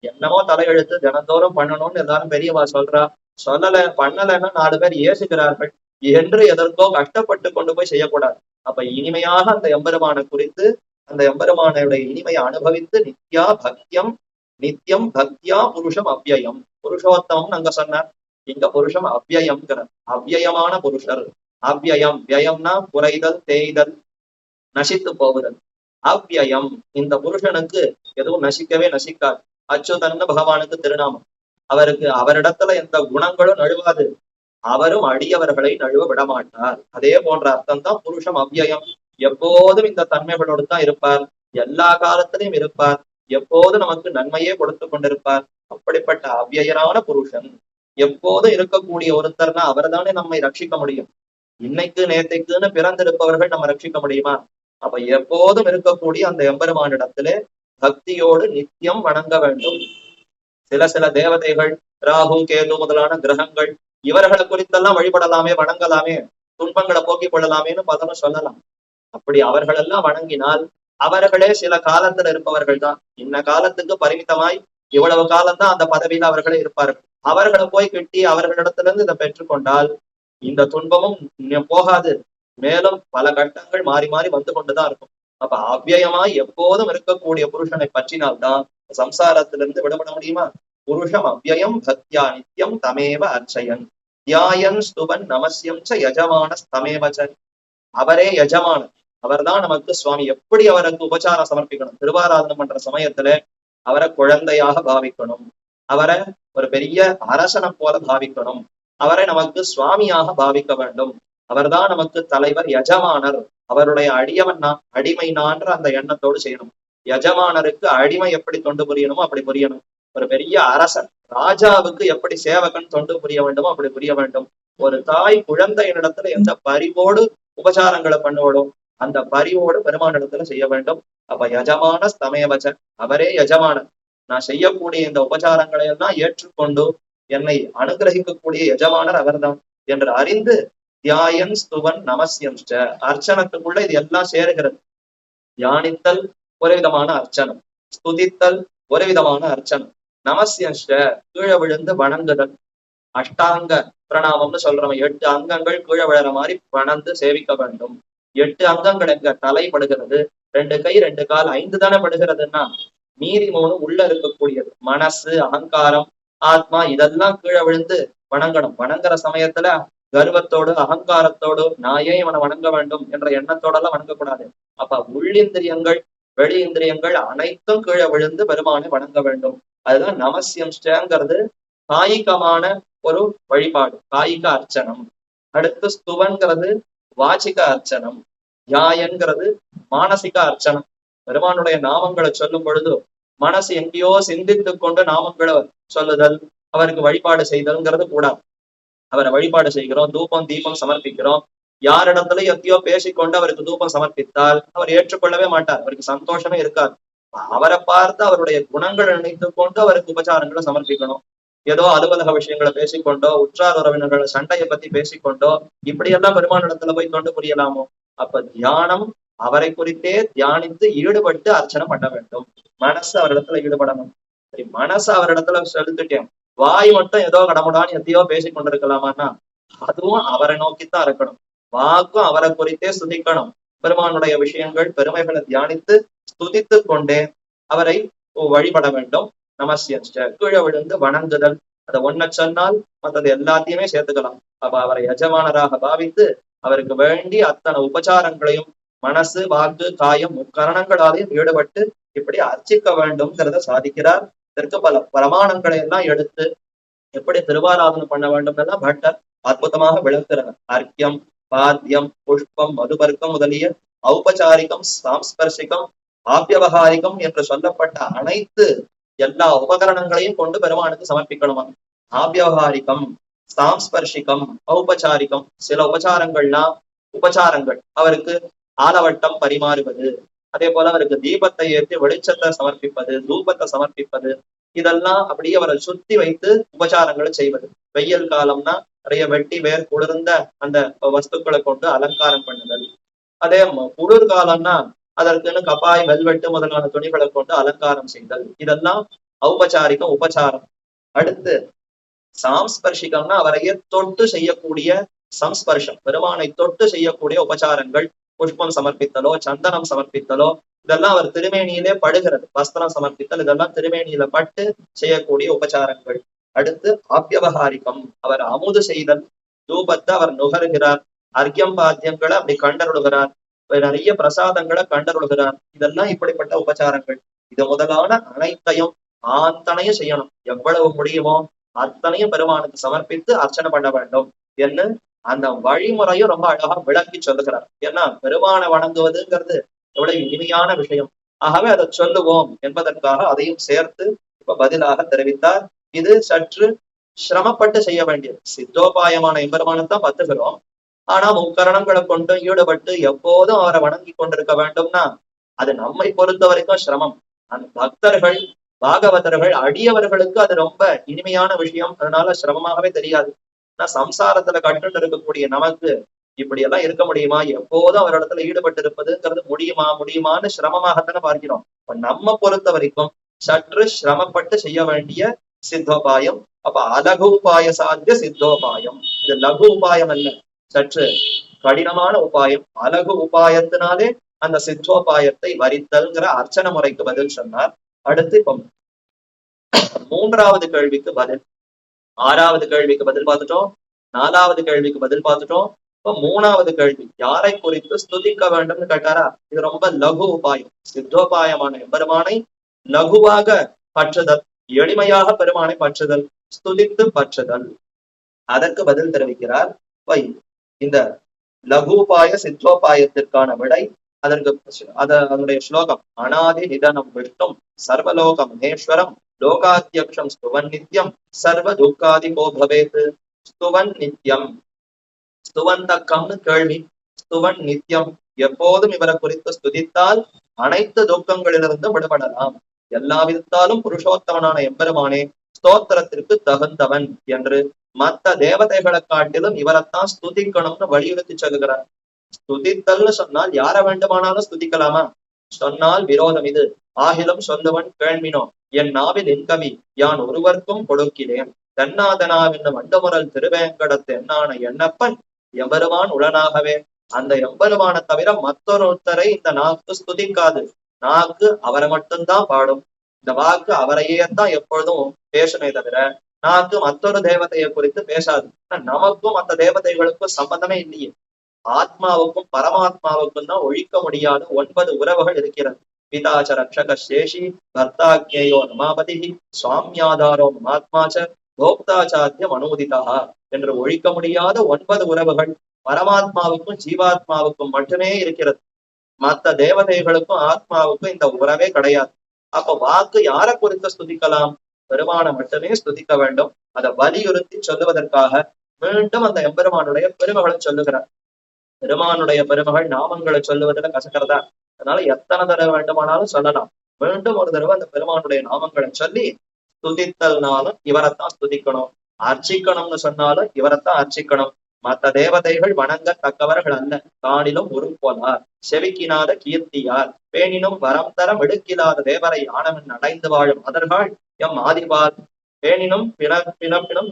[SPEAKER 1] என்னமோ தலையெழுத்து தினந்தோறும் பண்ணணும்னு எல்லாரும் பெரியவா சொல்றா, சொல்லல பண்ணலைன்னா 4 பேர் ஏசுகிறார்கள் என்று எதற்கோ கஷ்டப்பட்டு கொண்டு போய் செய்யக்கூடாது. அப்ப இனிமையாக அந்த எம்பெருமானை குறித்து அந்த எம்பெருமானுடைய இனிமையை அனுபவித்து நித்யா பக்தியம், நித்தியம் பக்தியா புருஷம் அவ்யயம். புருஷோத்தமம் அங்க சொன்னார், இங்க புருஷம் அவ்யயம்ங்கிறார். அவ்யயமான புருஷர். அவ்யயம், வியயம்னா குறைதல் தேய்தல் நசித்து போகுதல். அவ்யயம் இந்த புருஷனுக்கு எதுவும் நசிக்கவே நசிக்காது. அச்சுதன்னு பகவானுக்கு திருநாமம். அவருக்கு அவரிடத்துல எந்த குணங்களும் நழுவாது. அவரும் அடியவர்களை நழுவ விடமாட்டார். அதே போன்ற அர்த்தம் தான் புருஷம் அவ்யயம். எப்போதும் இந்த தன்மைகளோடு தான் இருப்பார். எல்லா காலத்திலையும் இருப்பார். எப்போதும் நமக்கு நன்மையே கொடுத்து கொண்டிருப்பார். அப்படிப்பட்ட அவ்யயரான புருஷன் எப்போதும் இருக்கக்கூடிய ஒருத்தர்னா அவர் தானே நம்மை ரட்சிக்க முடியும். இன்னைக்கு நேத்தைக்குன்னு பிறந்திருப்பவர்கள் நம்ம ரட்சிக்க முடியுமா? அப்ப எப்போதும் இருக்கக்கூடிய அந்த எம்பெருமானிடத்திலே பக்தியோடு நித்தியம் வணங்க வேண்டும். சில தேவதைகள் ராகு கேது முதலான கிரகங்கள் இவர்களை குறித்தெல்லாம் வழிபடலாமே வணங்கலாமே, துன்பங்களை போக்கிக் கொள்ளலாமேன்னு பதம் சொல்லலாம். அப்படி அவர்கள் எல்லாம் வணங்கினால் அவர்களே சில காலத்துல இருப்பவர்கள் தான். இன்ன காலத்துக்கு பரிமிதமாய் இவ்வளவு காலம்தான் அந்த பதவியில அவர்களே இருப்பார்கள். அவர்களை போய் கிட்டி அவர்களிடத்திலிருந்து இதை பெற்றுக்கொண்டால் இந்த துன்பமும் போகாது, மேலும் பல கட்டங்கள் மாறி மாறி வந்து கொண்டுதான் இருக்கும். அப்ப அவ்யயமாய் எப்போதும் இருக்கக்கூடிய புருஷனை பற்றினால்தான் சம்சாரத்திலிருந்து விடுபட முடியுமா? புருஷம் அவ்யயம் பக்தியா நித்தியம் தமேவ அர்ச்சயன் தியாயன் ஸ்துவன் நமஸ்யம் ச யஜமான தமேவச்சன். அவரே யஜமானன், அவர்தான் நமக்கு சுவாமி. எப்படி அவருக்கு உபச்சாரம் சமர்ப்பிக்கணும்? திருவாராதனம் பண்ற சமயத்துல அவரை குழந்தையாக பாவிக்கணும். அவரை ஒரு பெரிய அரசனை போல பாவிக்கணும். அவரை நமக்கு சுவாமியாக பாவிக்க வேண்டும். அவர்தான் நமக்கு தலைவர், யஜமானர். அவருடைய அடியவன் நான், அடிமை நான்ற அந்த எண்ணத்தோடு செய்யணும். யஜமானருக்கு அடிமை எப்படி தொண்டு புரியணுமோ அப்படி புரியணும். ஒரு பெரிய அரசன் ராஜாவுக்கு எப்படி சேவகன் தொண்டு புரிய வேண்டுமோ அப்படி புரிய வேண்டும். ஒரு தாய் குழந்தையினிடத்துல எந்த பரிவோடு உபசாரங்களை பண்ணுவோடும் அந்த பரிவோடு பெருமானிடத்துல செய்ய வேண்டும். அப்ப யஜமான ஸ்தமேவச்சன், அவரே யஜமானன். நான் செய்யக்கூடிய இந்த உபசாரங்களை எல்லாம் ஏற்றுக்கொண்டு என்னை அனுகிரகிக்கக்கூடிய யஜமானர் அவர்தான் என்று அறிந்து தியாயன் ஸ்துவன் நமஸ்யம் அர்ச்சனத்துக்குள்ள இது எல்லாம் சேருகிறது. தியானித்தல் ஒரு விதமான அர்ச்சனம், ஸ்துதித்தல் ஒரு விதமான அர்ச்சனம், நமஸ்யம் கீழே விழுந்து வணங்குதல். அஷ்டாங்க பிரணாமம்னு சொல்றவன் 8 அங்கங்கள் கீழே விழுற மாதிரி வணந்து சேவிக்க வேண்டும். 8 அங்கங்கள் எங்க தலை படுகிறது, 2 கை 2 கால் 5 தானே படுகிறதுன்னா மீதி 3 உள்ள இருக்கக்கூடியது மனசு, அகங்காரம், ஆத்மா இதெல்லாம் கீழே விழுந்து வணங்கணும். வணங்குற சமயத்துல கர்வத்தோடு அகங்காரத்தோடு நான் ஏன் இவனை வணங்க வேண்டும் என்ற எண்ணத்தோட எல்லாம் வணங்கக்கூடாது. அப்ப உள்ளிந்திரியங்கள் வெளி இந்திரியங்கள் அனைத்தும் கீழே விழுந்து பெருமானை வணங்க வேண்டும். அதுதான் நமசியம்ங்கிறது காயிகமான ஒரு வழிபாடு, காயிக அர்ச்சனம். அடுத்து ஸ்துவன்கிறது வாச்சிக அர்ச்சனம், யாயன்கிறது மானசிக அர்ச்சனம். பெருமானுடைய நாமங்களை சொல்லும் பொழுது மனசு எங்கேயோ சிந்தித்து கொண்டு நாமங்களை சொல்லுதல், அவருக்கு வழிபாடு செய்தல்ங்கிறது கூடாது. அவரை வழிபாடு செய்கிறோம், தூபம் தீபம் சமர்ப்பிக்கிறோம், யாரிடத்துல எத்தையோ பேசிக்கொண்டு அவருக்கு தூபம் சமர்ப்பித்தால் அவர் ஏற்றுக்கொள்ளவே மாட்டார், அவருக்கு சந்தோஷமே இருக்காது. அவரை பார்த்து அவருடைய குணங்களை நினைத்து கொண்டு அவருக்கு உபச்சாரங்களை சமர்ப்பிக்கணும். ஏதோ அலுவலக விஷயங்களை பேசிக்கொண்டோ, உற்றார் உறவினர்கள் சண்டையை பத்தி பேசிக்கொண்டோ இப்படியெல்லாம் பெருமானிடத்துல போய் தொண்டு புரியலாமோ? அப்ப தியானம் அவரை குறித்தே தியானித்து ஈடுபட்டு அர்ச்சனை பண்ண வேண்டும். மனசு அவரிடத்துல ஈடுபடணும். சரி, மனசு அவரிடத்துல செலுத்திட்டேன், வாய் மட்டும் ஏதோ கடமுடான்னு எதையோ பேசி கொண்டிருக்கலாமான்னா அதுவும் அவரை நோக்கித்தான் இருக்கணும். வாக்கும் அவரை குறித்தே ஸ்துதிக்கணும். பெருமானுடைய விஷயங்கள் பெருமைகளை தியானித்து ஸ்துதித்து கொண்டே அவரை வழிபட வேண்டும். நமசியஞ்ச கீழே விழுந்து வணங்குதல், அதை ஒன்ன சொன்னால் மற்றது எல்லாத்தையுமே சேர்த்துக்கலாம். அப்ப அவரை எஜமானராக பாவித்து அவருக்கு வேண்டி அத்தனை உபச்சாரங்களையும் மனசு வாக்கு காயம் முக்கரணங்களாலையும் ஈடுபட்டு இப்படி அர்ச்சிக்க வேண்டும்ங்கிறத சாதிக்கிறார். இதற்கு பல பிரமாணங்களை எல்லாம் எடுத்து எப்படி திருவாராதனை பண்ண வேண்டும் எல்லாம் பட்டர் அற்புதமாக விளக்குறார். அர்க்கியம், பாத்தியம், புஷ்பம், மதுபர்க்கம் முதலிய ஔபச்சாரிகம், சாம்ஸ்பர்சிகம், ஆபியவகாரிகம் என்று சொல்லப்பட்ட அனைத்து எல்லா உபகரணங்களையும் கொண்டு பெருமானுக்கு சமர்ப்பிக்கணுமா. ஆபியவகாரிகம், சாம்ஸ்பர்ஷிகம், ஔபச்சாரிகம், சில உபச்சாரங்கள்னா உபச்சாரங்கள் அவருக்கு ஆலவட்டம் பரிமாறுவது, அதே போல அவருக்கு தீபத்தை ஏற்றி வெளிச்சத்தை சமர்ப்பிப்பது, தூபத்தை சமர்ப்பிப்பது, இதெல்லாம் அப்படியே அவரை சுத்தி வைத்து உபச்சாரங்களை செய்வது. வெயில் காலம்னா நிறைய வெட்டி வேர் குளிர்ந்த அந்த வஸ்துக்களை கொண்டு அலங்காரம் பண்ணுதல். அதே குளிர்காலம்னா அதற்குன்னு கப்பாய் வெல்வெட்டு முதலான துணிகளை கொண்டு அலங்காரம் செய்தல். இதெல்லாம் ஔபச்சாரிகம் உபச்சாரம். அடுத்து சாம்ஸ்பர்ஷிகம்னா அவரையே தொட்டு செய்யக்கூடிய சம்ஸ்பர்ஷம், பெருமானை தொட்டு செய்யக்கூடிய உபச்சாரங்கள். புஷ்பம் சமர்ப்பித்தலோ சந்தனம் சமர்ப்பித்தலோ இதெல்லாம் அவர் திருமேனியிலே படுகிறது. வஸ்திரம் சமர்ப்பித்தல் இதெல்லாம் திருமேனியில பட்டு செய்யக்கூடிய உபச்சாரங்கள். அடுத்து ஆபியவகாரிகம், அவர் அமுது செய்தல், தூபத்தை அவர் நுகருகிறார், அர்க்கியம் பாத்தியங்களை அப்படி கண்டருளுகிறார், நிறைய பிரசாதங்களை கண்டருளுகிறார். இதெல்லாம் இப்படிப்பட்ட உபச்சாரங்கள். இது முதலான அனைத்தையும் அத்தனையும் செய்யணும். எவ்வளவு முடியுமோ அத்தனையும் பெருமானுக்கு சமர்ப்பித்து அர்ச்சனை பண்ண வேண்டும் என்று அந்த வழிமுறையும் ரொம்ப அழகா விளக்கி சொல்லுகிறார். ஏன்னா பெருமானை வணங்குவதுங்கிறது எவ்வளவு இனிமையான விஷயம். ஆகவே அதை சொல்லுவோம் என்பதற்காக அதையும் சேர்த்து இப்ப பதிலாக தெரிவித்தார். இது சற்று சிரமப்பட்டு செய்ய வேண்டியது. சித்தோபாயமான எம்பெருமானத்தான் பத்துகிறோம். ஆனா முக்கரணங்களை கொண்டு ஈடுபட்டு எப்போதும் அவரை வணங்கி கொண்டிருக்க வேண்டும்னா அது நம்மை பொறுத்த வரைக்கும் சிரமம். அந்த பக்தர்கள் பாகவதர்கள் அடியவர்களுக்கு அது ரொம்ப இனிமையான விஷயம், அதனால சிரமமாகவே தெரியாது. ஆனா சம்சாரத்துல கட்டுண்டு இருக்கக்கூடிய நமக்கு இப்படி எல்லாம் இருக்க முடியுமா? எப்போதும் அவரிடத்துல ஈடுபட்டு இருப்பதுங்கிறது முடியுமான்னு சிரமமாகத்தானே பார்க்கிறோம். இப்ப நம்ம பொறுத்த வரைக்கும் சற்று சிரமப்பட்டு செய்ய வேண்டிய சித்தோபாயம். அப்ப அலகு உபாய சாத்திய சித்தோபாயம். இது லகு உபாயம் அல்ல, சற்று கடினமான உபாயம். அலகு உபாயத்தினாலே அந்த சித்தோபாயத்தை வரித்தல்ங்கிற அர்ச்சனை முறைக்கு பதில் சொன்னார். அடுத்து இப்ப 3வது கேள்விக்கு பதில். 6வது கேள்விக்கு பதில் பார்த்துட்டோம், 4வது கேள்விக்கு பதில் பார்த்துட்டோம். இப்ப 3வது கேள்வி, யாரை குறித்து ஸ்துதிக்க வேண்டும்னு கேட்டாரா? இது ரொம்ப லகு உபாயம். சித்தோபாயமான எம்பெருமானை லகுவாக பற்றுதல், எளிமையாக பெருமானை பற்றுதல், ஸ்துதித்து பற்றுதல். அதற்கு பதில் தெரிவிக்கிறார். இந்த லகுபாய சித்தோபாயத்திற்கான விடை அதற்கு அதனுடைய ஸ்லோகம். அநாதி நிதனம் விஷ்ணும் சர்வலோக மகேஸ்வரம் லோகாத்தியக்ஷம் ஸ்துவன் நித்யம் சர்வ துக்காதி கோ பவேத். ஸ்துவன் நித்யம், ஸ்துவன் தக்கம்னு கேள்வி. ஸ்துவன் நித்யம், எப்போதும் இவரை குறித்து ஸ்துதித்தால் அனைத்து துக்கங்களிலிருந்து விடுபடலாம். எல்லா விதத்தாலும் புருஷோத்தமனான எம்பெருமானே ஸ்தோத்திரத்திற்கு தகுந்தவன் என்று மற்ற தேவதைகளை காட்டிலும் இவரைத்தான் ஸ்துதிக்கணும்னு வலியுறுத்தி சொல்லுகிறார். ஸ்துதித்தல்னு சொன்னால் யார வேண்டுமானாலும் ஸ்துதிக்கலாமா? சொன்னால் விரோதம் இது. ஆகிலும் சொல்லுவன் கேள்வினோ என் நாவில் என் கவி யான் ஒருவர்க்கும் கொடுக்கிறேன். தென்னாதனாவென்னும் வண்டமுரல் திருவேங்கடத்து என்னான எண்ணப்பன் எம்பெருமான் உளனாகவே அந்த எம்பெருமானை தவிர மற்றொருத்தரை இந்த நாக்கு ஸ்துதிக்காது. நாக்கு அவரை மட்டும்தான் பாடும். இந்த வாக்கு அவரையே தான் எப்பொழுதும் பேசுமே தவிர நாக்கு மற்றொரு தேவதையை குறித்து பேசாது. நமக்கும் அந்த தேவதைகளுக்கும் சம்பந்தமே இல்லையே. ஆத்மாவுக்கும் பரமாத்மாவுக்கும் தான் ஒழிக்க முடியாத 9 உறவுகள் இருக்கிறது. பிதாச்ச ரக்ஷக சேஷி பர்த்தாக்யோ நமாபதி சுவாமியாதாரோ மகாத்மாச்ச போக்தாச்சாத்தியம் அனுமதிதா என்று ஒழிக்க முடியாத 9 உறவுகள் பரமாத்மாவுக்கும் ஜீவாத்மாவுக்கும் மட்டுமே இருக்கிறது. மற்ற தேவதைகளுக்கும் ஆத்மாவுக்கும் இந்த உறவே கிடையாது. அப்ப வாக்கு யாரை குறித்து ஸ்துதிக்கலாம்? பெருமானை மட்டுமே ஸ்துதிக்க வேண்டும். அதை வலியுறுத்தி சொல்லுவதற்காக மீண்டும் அந்த எம்பெருமானுடைய பெருமைகளை சொல்லுகிறார். பெருமானுடைய பெருமைகள் நாமங்களை சொல்லுவதில் கசக்கிறதா, அதனால எத்தனை தடவை வேண்டுமானாலும் சொல்லலாம். மீண்டும் ஒரு தடவை அந்த பெருமானுடைய நாமங்களை சொல்லி ஸ்துதித்தல்னாலும் இவரைத்தான் ஸ்துதிக்கணும், அர்ச்சிக்கணும்னு சொன்னாலும் இவரைத்தான் அர்ச்சிக்கணும். மற்ற தேவதைகள் வணங்கத்தக்கவர்கள் அல்ல. காணிலும் ஒரு போலார் செவிக்கினாத கீர்த்தியார் பேணினும் வரம் தர மெடுக்கிலாத தேவரை ஆனவன் அடைந்து வாழும் அதர்கள் எம் ஆதிபால் பேணினும் பிறப்பினும்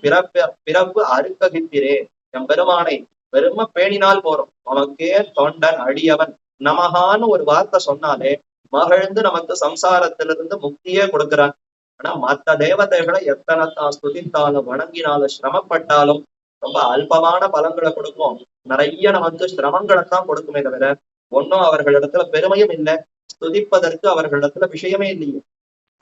[SPEAKER 1] பிறப்பு அறுக்ககித்திரே. எம் பெருமானை பெருமை பேணினால் போறோம். நமக்கே தொண்டன் அடியவன் நமகான்னு ஒரு வார்த்தை சொன்னாலே மகிழ்ந்து நமக்கு சம்சாரத்திலிருந்து முக்தியே கொடுக்கிறான். ஆனா மற்ற தேவதைகளை எத்தனை தான் ஸ்துதித்தாலும் வணங்கினாலும் சிரமப்பட்டாலும் ரொம்ப அல்பமான பலன்களை கொடுக்கும். நிறைய நமக்கு சிரமங்களைத்தான் கொடுக்குமே தவிர ஒன்னும் அவர்களிடத்துல பெருமையும் இல்லை. ஸ்துதிப்பதற்கு அவர்களிடத்துல விஷயமே இல்லையே.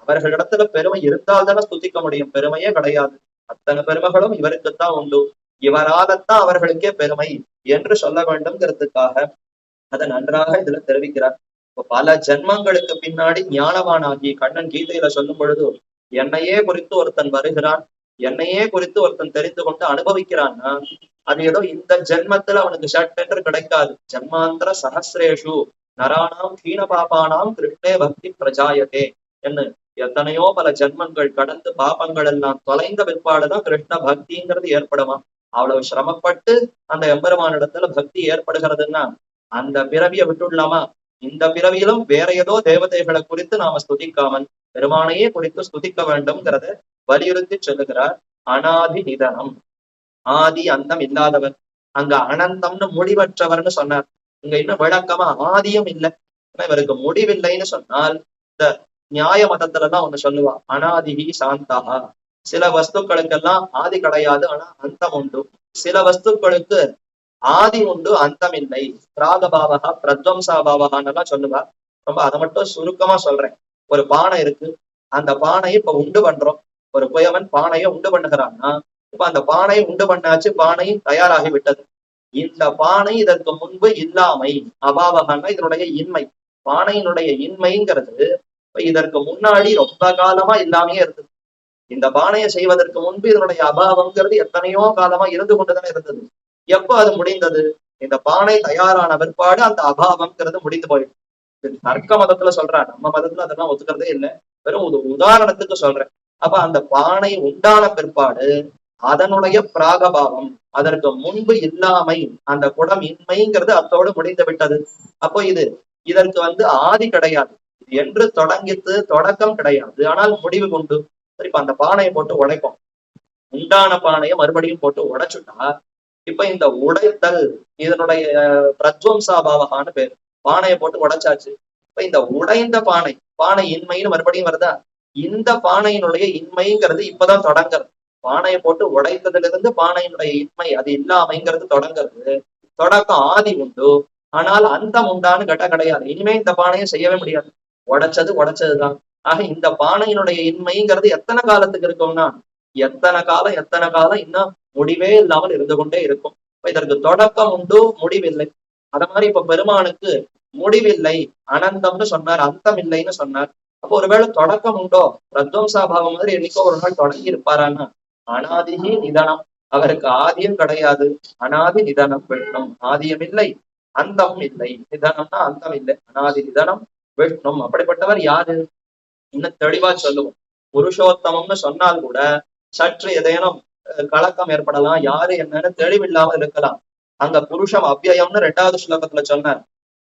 [SPEAKER 1] அவர்களிடத்துல பெருமை இருந்தால் தானே ஸ்துதிக்க முடியும். பெருமையே கிடையாது. அத்தனை பெருமைகளும் இவருக்குத்தான் உண்டு. இவராலத்தான் அவர்களுக்கே பெருமை என்று சொல்ல வேண்டும்ங்கிறதுக்காக அதை நன்றாக இதுல தெரிவிக்கிறார். பல ஜென்மங்களுக்கு பின்னாடி ஞானவானாகி கண்ணன் கீதையில சொல்லும் பொழுது என்னையே குறித்து ஒருத்தன் வருகிறான், என்னையே குறித்து ஒருத்தன் தெரிந்து கொண்டு அனுபவிக்கிறான்னா அது ஏதோ இந்த ஜென்மத்துல அவனுக்கு சட்டென்று கிடைக்காது. ஜென்மாந்திர சஹசிரேஷு நராணாம் ஹீன பாபானாம் கிருஷ்ணே பக்தி பிரஜாயதே என்று எத்தனையோ பல ஜென்மங்கள் கடந்து பாபங்கள் எல்லாம் தொலைந்த பிற்பாடுதான் கிருஷ்ண பக்திங்கிறது ஏற்படுமா. அவ்வளவு சிரமப்பட்டு அந்த எம்பெருமானிடத்துல பக்தி ஏற்படுகிறதுன்னா அந்த பிறவியை விட்டுடலாமா? இந்த பிறவியிலும் வேற ஏதோ தேவதைகளை குறித்து நாம ஸ்துதிக்காமல் பெருமானையே குறித்து ஸ்துதிக்க வேண்டும்ங்கிறத வலியுறுத்தி சொல்லுகிறார். அனாதி நிதனம், ஆதி அந்தம் இல்லாதவர். அங்க அனந்தம்னு முடிவற்றவர்னு சொன்னார். இங்க இன்னும் விளக்கமா ஆதியும் இல்லை, இவருக்கு முடிவில்லைன்னு சொன்னால் இந்த நியாய மதத்துலதான் ஒண்ணு சொல்லுவா, அனாதிகி சாந்தா. சில வஸ்துக்களுக்கெல்லாம் ஆதி கிடையாது, ஆனா அந்தம் உண்டு. சில வஸ்துக்களுக்கு ஆதி உண்டு, அந்தம் இல்லை. பிராகபாவகா பிரத்வம்சாபாவகான்னு எல்லாம் சொல்லுவா. ரொம்ப அதை மட்டும் சுருக்கமா சொல்றேன். ஒரு பானை இருக்கு, அந்த பானையை இப்ப உண்டு பண்றோம். ஒரு குயவன் பானையை உண்டு பண்ணுகிறான்னா இப்ப அந்த பானையை உண்டு பண்ணாச்சு, பானை தயாராகி விட்டது. இந்த பானை இதற்கு முன்பு இல்லாமை, அபாவகன்னா இதனுடைய இன்மை. பானையினுடைய இன்மைங்கிறது இதற்கு முன்னாடி ரொம்ப காலமா இல்லாமையே இருந்தது. இந்த பானையை செய்வதற்கு முன்பு இதனுடைய அபாவம்ங்கிறது எத்தனையோ காலமா இருந்து கொண்டுதானே இருந்தது. எப்போ அது முடிந்தது? இந்த பானை தயாரான பிற்பாடு அந்த அபாவம்ங்கிறது முடிந்து போயிடும். தர்க்க மதத்துல சொல்றேன், நம்ம மதத்துல அதெல்லாம் ஒத்துக்கிறதே இல்லை. வெறும் ஒரு உதாரணத்துக்கு சொல்றேன். அப்ப அந்த பானை உண்டான பிற்பாடு அதனுடைய பிராகபாவம், அதற்கு முன்பு இல்லாமை, அந்த குடம் இன்மைங்கிறது அத்தோடு முடிந்து விட்டது. அப்போ இதற்கு ஆதி கிடையாது. இது என்று தொடங்கித்து தொடக்கம் கிடையாது, ஆனால் முடிவு கொண்டு. சரி, இப்ப அந்த பானையை போட்டு உடைப்போம். உண்டான பானையை மறுபடியும் போட்டு உடைச்சுட்டா இப்ப இந்த உடைத்தல் இதனுடைய பிரத்வம்சாபாவகான்னு பேரு. பானையை போட்டு உடைச்சாச்சு. இப்ப இந்த உடைந்த பானை இன்மைன்னு மறுபடியும் வருதா? இந்த பானையினுடைய இன்மைங்கிறது இப்பதான் தொடங்குறது. பானையை போட்டு உடைத்ததுல இருந்து பானையினுடைய இன்மை, அது இல்லாமைங்கிறது தொடங்குறது. தொடக்கம் ஆதி உண்டு, ஆனால் அந்தம் உண்டான்னு கேட்டா கிடையாது. இனிமே இந்த பானையை செய்யவே முடியாது. உடைச்சதுதான். ஆக இந்த பானையினுடைய இன்மைங்கிறது எத்தனை காலத்துக்கு இருக்கும்னா எத்தனை காலம் இன்னும் முடிவே இல்லாமல் இருந்து கொண்டே இருக்கும். இதற்கு தொடக்கம் உண்டு, முடிவில்லை. அத மாதிரி இப்ப பெருமானுக்கு முடிவில்லை, அனந்தம்னு சொன்னார், அந்தம் இல்லைன்னு சொன்னார். அப்போ ஒருவேளை தொடக்கம் உண்டோ? பிரத்வம்சாபாவம் மாதிரி என்னைக்கோ ஒரு நாள் தொடங்கி இருப்பாரான்னா அனாதிகி நிதனம். அவருக்கு ஆதியும் கிடையாது, அனாதி நிதனம் விஷ்ணும். ஆதியம் இல்லை, அந்தம் இல்லை. நிதனம்னா அந்தம் இல்லை, அனாதி நிதனம் விஷ்ணும். அப்படிப்பட்டவர் யாரு? இன்னும் தெளிவா சொல்லுவோம். புருஷோத்தமம்னு சொன்னால் கூட சற்று ஏதேனும் கலக்கம் ஏற்படலாம், யாரு என்னன்னு தெளிவில்லாம இருக்கலாம். அங்க புருஷம் அவ்யயம்னு 2வது ஸ்லோகத்துல சொன்னார்.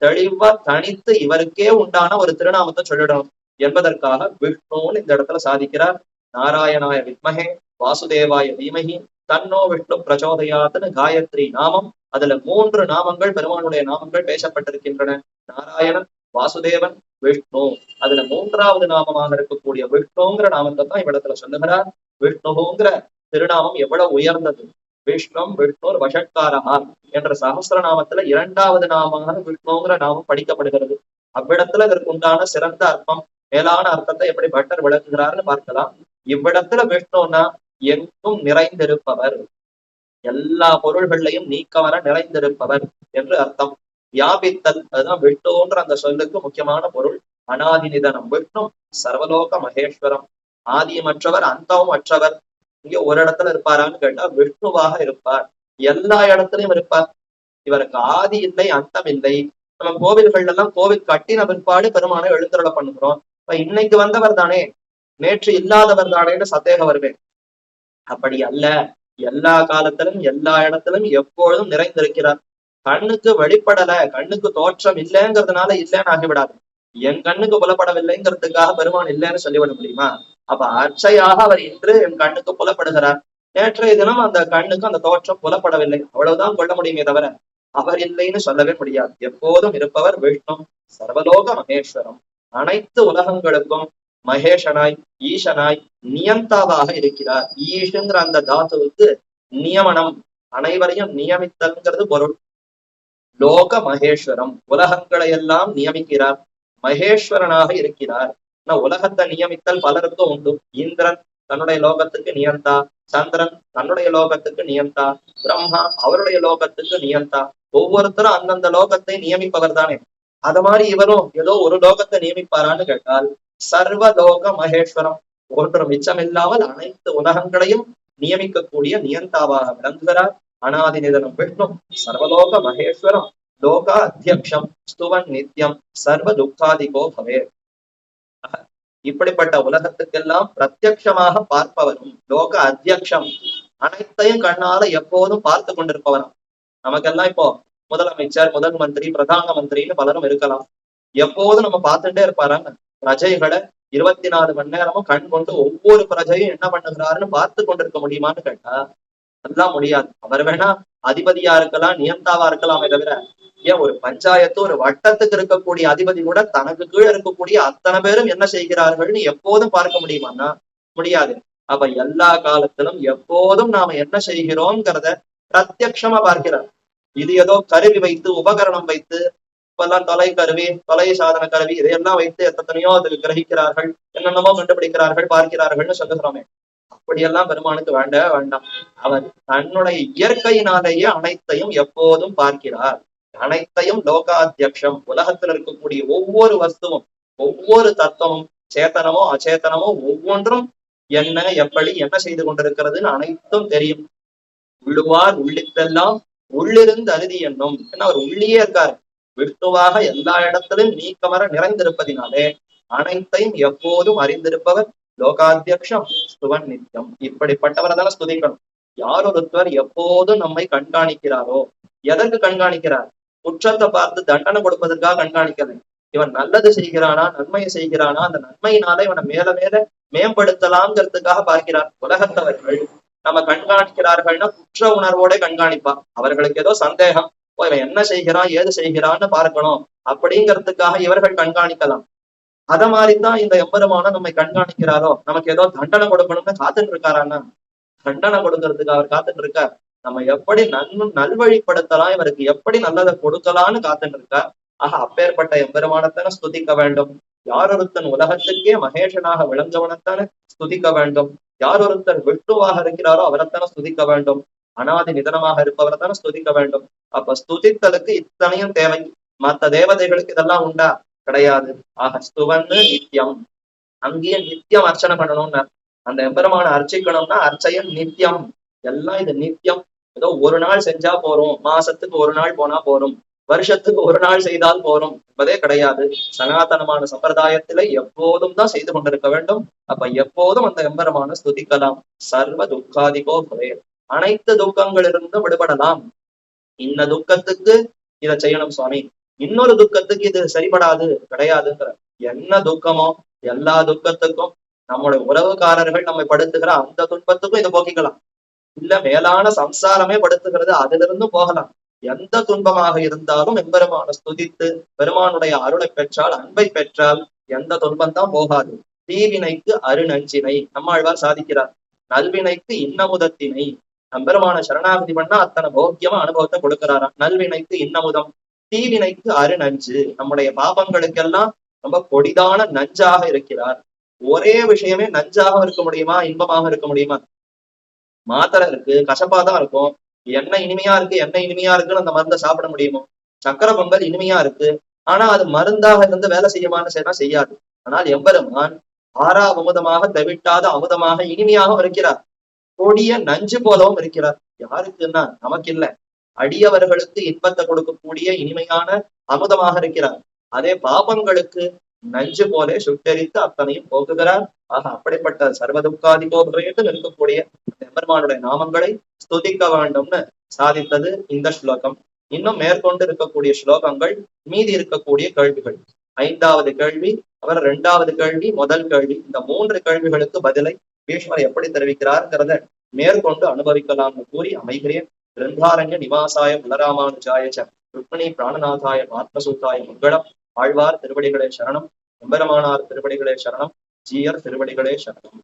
[SPEAKER 1] தெளிவா தனித்து இவருக்கே உண்டான ஒரு திருநாமத்தை சொல்லிடணும் என்பதற்காக விஷ்ணுன்னு இந்த இடத்துல சாதிக்கிறார். நாராயணாய வித்மகே வாசுதேவாய தீமகி தன்னோ விஷ்ணு பிரச்சோதயாத்னு காயத்ரி நாமம், அதுல 3 நாமங்கள் பெருமானுடைய நாமங்கள் பேசப்பட்டிருக்கின்றன. நாராயணன், வாசுதேவன், விஷ்ணு. அதுல 3வது நாமமாக இருக்கக்கூடிய விஷ்ணுங்கிற நாமத்தை தான் இவ்விடத்துல சொல்லுகிறார். விஷ்ணுங்கிற திருநாமம் எவ்வளவு உயர்ந்தது. விஷ்ணம் விஷ்ணுர் வஷட்காரஹா என்ற சகஸ்ரநாமத்துல 2வது நாமமாக விஷ்ணுங்கிற நாமம் படிக்கப்படுகிறது. அவ்விடத்துல இதற்கு உண்டான சிறந்த அர்த்தம், மேலான அர்த்தத்தை எப்படி பட்டர் விளக்குகிறார்னு பார்க்கலாம். இவ்விடத்துல விஷ்ணுன்னா எங்கும் நிறைந்திருப்பவர், எல்லா பொருள்களையும் நீக்கவர நிறைந்திருப்பவர் என்று அர்த்தம். வியாபித்தல், அதுதான் விஷ்ணுன்ற அந்த சொல்லுக்கு முக்கியமான பொருள். அனாதி நிதனம் விஷ்ணு, சர்வலோக மகேஸ்வரம், ஆதியமற்றவர் அந்தமும் அற்றவர். இங்க ஒரு இடத்துல இருப்பாரான்னு கேட்டா விஷ்ணுவாக இருப்பார், எல்லா இடத்துலயும் இருப்பார். இவருக்கு ஆதி இல்லை, அந்தம் இல்லை. நம்ம கோவில்கள் எல்லாம் கோவில் கட்டின பிற்பாடு பெருமானை எழுந்தருளை பண்ணுகிறோம். இப்ப இன்னைக்கு வந்தவர் தானே, நேற்று இல்லாதவர் தானேன்னு சந்தேகம் வருவேன். அப்படி அல்ல, எல்லா காலத்திலும் எல்லா இடத்திலும் எப்பொழுதும் நிறைந்திருக்கிறார். கண்ணுக்கு வெளிப்படல, கண்ணுக்கு தோற்றம் இல்லைங்கிறதுனால இல்லைன்னு ஆகிவிடாது. என் கண்ணுக்கு புலப்படவில்லைங்கிறதுக்காக பெருமான் இல்லைன்னு சொல்லிவிட முடியுமா? அப்ப அர்ச்சையாக அவர் இன்று என் கண்ணுக்கு புலப்படுகிறார். நேற்றைய தினம் அந்த கண்ணுக்கு அந்த தோற்றம் புலப்படவில்லை, அவ்வளவுதான் கொள்ள முடியுமே தவிர அவர் இல்லைன்னு சொல்லவே முடியாது. எப்போதும் இருப்பவர் விஷ்ணு, சர்வலோக மகேஸ்வரம், அனைத்து உலகங்களுக்கும் மகேஷனாய் ஈசனாய் நியந்தாவாக இருக்கிறார். ஈஷுங்கிற அந்த தாத்துவுக்கு நியமனம், அனைவரையும் நியமித்தல்ங்கிறது பொருள். லோக மகேஸ்வரம், உலகங்களை எல்லாம் நியமிக்கிறார், மகேஸ்வரனாக இருக்கிறார். உலகத்தை நியமித்தல் பலருக்கும் உண்டு. இந்திரன் தன்னுடைய லோகத்துக்கு நியந்தா, சந்திரன் தன்னுடைய லோகத்துக்கு நியந்தா, பிரம்மா அவருடைய லோகத்துக்கு நியந்தா. ஒவ்வொருத்தரும் அந்தந்த லோகத்தை நியமிப்பவர் தானே. அது மாதிரி இவரும் ஏதோ ஒரு லோகத்தை நியமிப்பாரான்னு கேட்டால் சர்வலோக மகேஸ்வரம், ஒன்று மிச்சமில்லாமல் அனைத்து உலகங்களையும் நியமிக்கக்கூடிய நியந்தாவாக விளங்குகிறார். அனாதி நிதனம் விஷ்ணு, சர்வலோக மகேஸ்வரம், லோக அத்தியக்ஷம், ஸ்துவன் நித்யம், சர்வ துக்காதிகோ பவே. இப்படிப்பட்ட உலகத்துக்கெல்லாம் பிரத்யக்ஷமாக பார்ப்பவரும், லோக அத்தியக்ஷம், அனைத்தையும் கண்ணால எப்போதும் பார்த்து கொண்டிருப்பவரும். நமக்கெல்லாம் இப்போ முதலமைச்சர், முதல் மந்திரி, பிரதான மந்திரின்னு பலரும் இருக்கலாம். எப்போதும் நம்ம பார்த்துட்டே இருப்பாராங்க. பிரஜைகளை 24 மணி நேரமும் கண் கொண்டு ஒவ்வொரு பிரஜையும் என்ன பண்ணுகிறாருன்னு பார்த்து கொண்டிருக்க முடியுமான்னு கேட்டா அதெல்லாம் முடியாது. அவர் வேணா அதிபதியா இருக்கலாம், நியந்தாவா இருக்கலாமே தவிர, ஏன் ஒரு பஞ்சாயத்து ஒரு வட்டத்துக்கு இருக்கக்கூடிய அதிபதி கூட தனக்கு கீழே இருக்கக்கூடிய அத்தனை பேரும் என்ன செய்கிறார்கள்னு எப்போதும் பார்க்க முடியுமான்னா முடியாது. அப்ப எல்லா காலத்திலும் எப்போதும் நாம என்ன செய்கிறோம்ங்கிறத பிரத்யக்ஷமா பார்க்கிறார். இது ஏதோ கருவி வைத்து உபகரணம் வைத்து, இப்பெல்லாம் தொலை கருவி, தொலை சாதன கருவி, இதையெல்லாம் வைத்து எத்தனையோ அது கிரகிக்கிறார்கள், என்னென்னமோ கண்டுபிடிக்கிறார்கள், பார்க்கிறார்கள்னு சொல்லுகிறோமே. அப்படியெல்லாம் பெருமானுக்கு வேண்டாம். அவர் தன்னுடைய இயற்கையினாலேயே அனைத்தையும் எப்போதும் பார்க்கிறார். அனைத்தையும் லோகாத்தியக்ஷம், உலகத்தில் இருக்கக்கூடிய ஒவ்வொரு வஸ்துவும், ஒவ்வொரு தத்துவமும், சேத்தனமோ அச்சேத்தனமோ ஒவ்வொன்றும் என்ன எப்படி என்ன செய்து கொண்டிருக்கிறதுன்னு அனைத்தும் தெரியும். உள்ளுவார் உள்ளிட்டெல்லாம் உள்ளிருந்து அருதி என்னும், ஏன்னா அவர் உள்ளியே இருக்காரு. விஷ்ணுவாக எல்லா இடத்திலும் நீக்கமர நிறைந்திருப்பதினாலே அனைத்தையும் எப்போதும் அறிந்திருப்பவர். லோகாத்தியக்ஷம் ஸ்துவன் நித்தியம், இப்படிப்பட்டவரை தானே ஸ்துதிக்கணும். யார் ஒருத்தர் எப்போதும் நம்மை கண்காணிக்கிறாரோ, எதற்கு கண்காணிக்கிறார்? குற்றத்தை பார்த்து தண்டனை கொடுப்பதற்காக கண்காணிக்கலை. இவன் நல்லது செய்கிறானா, நன்மையை செய்கிறானா, அந்த நன்மையினால இவனை மேல மேல மேம்படுத்தலாம்ங்கிறதுக்காக பார்க்கிறார். உலகத்தவர்கள் நம்ம கண்காணிக்கிறார்கள்னா குற்ற உணர்வோட கண்காணிப்பா. அவர்களுக்கு ஏதோ சந்தேகம், இவன் என்ன செய்கிறான் ஏது செய்கிறான்னு பார்க்கணும் அப்படிங்கிறதுக்காக இவர்கள் கண்காணிக்கலாம். அத மாதிரிதான் இந்த எம்பெருமான நம்மை கண்காணிக்கிறாரோ, நமக்கு ஏதோ தண்டனை கொடுக்கணும்னு காத்துட்டு இருக்காரான்னா, தண்டனை கொடுக்கறதுக்கு அவர் காத்துட்டு இருக்கார். நம்ம எப்படி நல்வழிப்படுத்தலாம், இவருக்கு எப்படி நல்லதை கொடுக்கலான்னு காத்துட்டு இருக்கார். ஆக அப்பேற்பட்ட எம்பெருமானத்தான ஸ்துதிக்க வேண்டும். யார் ஒருத்தன் உலகத்துக்கே மகேஷனாக விளங்கவனத்தான ஸ்துதிக்க வேண்டும். யார் ஒருத்தர் விஷ்ணுவாக இருக்கிறாரோ அவரைத்தான ஸ்துதிக்க வேண்டும். அனாதி நிதனமாக இருப்பவரை தானே ஸ்துதிக்க வேண்டும். அப்ப ஸ்துதித்தலுக்கு இத்தனையும் தேவை. மற்ற தேவதைகளுக்கு இதெல்லாம் உண்டா? கிடையாது. ஆக ஸ்துவன்னு நித்தியம், அங்கேயே நித்தியம் அர்ச்சனை பண்ணணும்னு. அந்த எம்பெருமான அர்ச்சிக்கணும்னா அர்ச்சையம் நித்தியம். எல்லாம் இது நித்தியம். ஏதோ ஒரு நாள் செஞ்சா போறோம், மாசத்துக்கு ஒரு நாள் போனா போறோம், வருஷத்துக்கு ஒரு நாள் செய்தால் போறோம் என்பதே கிடையாது. சனாதனமான சம்பிரதாயத்திலே எப்போதும் தான் செய்து கொண்டிருக்க வேண்டும். அப்ப எப்போதும் அந்த எம்பெருமான ஸ்துதிக்கலாம். சர்வ துக்காதிகோ பவே, அனைத்து துக்கங்களிலிருந்து விடுபடலாம். இந்த துக்கத்துக்கு இதை செய்யணும் சுவாமி, இன்னொரு துக்கத்துக்கு இது சரிபடாது கிடையாதுங்கிற. என்ன துக்கமோ எல்லா துக்கத்துக்கும், நம்முடைய உறவுக்காரர்கள் நம்மை படுத்துகிற அந்த துன்பத்துக்கும் இதை போக்கிக்கலாம். இல்ல மேலான சம்சாரமே படுத்துகிறது, அதுல இருந்தும் போகலாம். எந்த துன்பமாக இருந்தாலும் எம்பெருமான ஸ்துதித்து பெருமானுடைய அருளை பெற்றால், அன்பை பெற்றால் எந்த துன்பம் தான் போகாது. தீவினைக்கு அருநஞ்சினை நம்மாழ்வார் சாதிக்கிறார். நல்வினைக்கு இன்னமுதத்தினை. நம்பெருமான சரணாகதி பண்ணா அத்தனை போக்கியமா அனுபவத்தை கொடுக்கிறாராம். நல்வினைக்கு இன்னமுதம், தீவினைக்கு அருநஞ்சு. நம்முடைய பாபங்களுக்கெல்லாம் ரொம்ப கொடிதான நஞ்சாக இருக்கிறார். ஒரே விஷயமே நஞ்சாக இருக்க முடியுமா, இன்பமாக இருக்க முடியுமா? மாத்திரை இருக்கு, கசப்பா தான் இருக்கும். எண்ணெய் இனிமையா இருக்கு, எண்ணெய் இனிமையா இருக்குன்னு அந்த மருந்தை சாப்பிட முடியுமோ? சக்கரை பொங்கல் இனிமையா இருக்கு, ஆனா அது மருந்தாக இருந்து வேலை செய்யுமான்னு சொன்னா செய்யாது. ஆனால் எம்பெருமான் ஆறா அமுதமாக தவிட்டாத அமுதமாக இனிமையாகவும் இருக்கிறார், கொடிய நஞ்சு போலவும் இருக்கிறார். யாருக்குன்னா நமக்கு இல்ல, அடியவர்களுக்கு இன்பத்தை கொடுக்கக்கூடிய இனிமையான அமுதமாக இருக்கிறார். அதே பாபங்களுக்கு நஞ்சு போல சுட்டரித்து அத்தனையும் போக்குகிறார். ஆக அப்படிப்பட்ட சர்வதுக்காதி போகவேட்டு இருக்கக்கூடிய எம்பெருமானுடைய நாமங்களை ஸ்துதிக்க வேண்டும்னு சாதித்தது இந்த ஸ்லோகம். இன்னும் மேற்கொண்டு இருக்கக்கூடிய ஸ்லோகங்கள் மீதி இருக்கக்கூடிய கேள்விகள். 5வது கேள்வி, அவர் 2வது கேள்வி, முதல் கேள்வி, இந்த 3 கேள்விகளுக்கு பதிலை பீஷ்மர் எப்படி தெரிவிக்கிறார்ங்கிறத மேற்கொண்டு அனுபவிக்கலாம்னு கூறி அமைகிறேன். கிரந்தாரண்ய நிவாசாய பலராமானுஜாய ருக்மிணி பிராணநாதாய ஆத்மசூத்தாய மங்களம். ஆழ்வார் திருவடிகளே சரணம், எம்பெருமானார் திருவடிகளே சரணம், ஜீயர் திருவடிகளே சரணம்.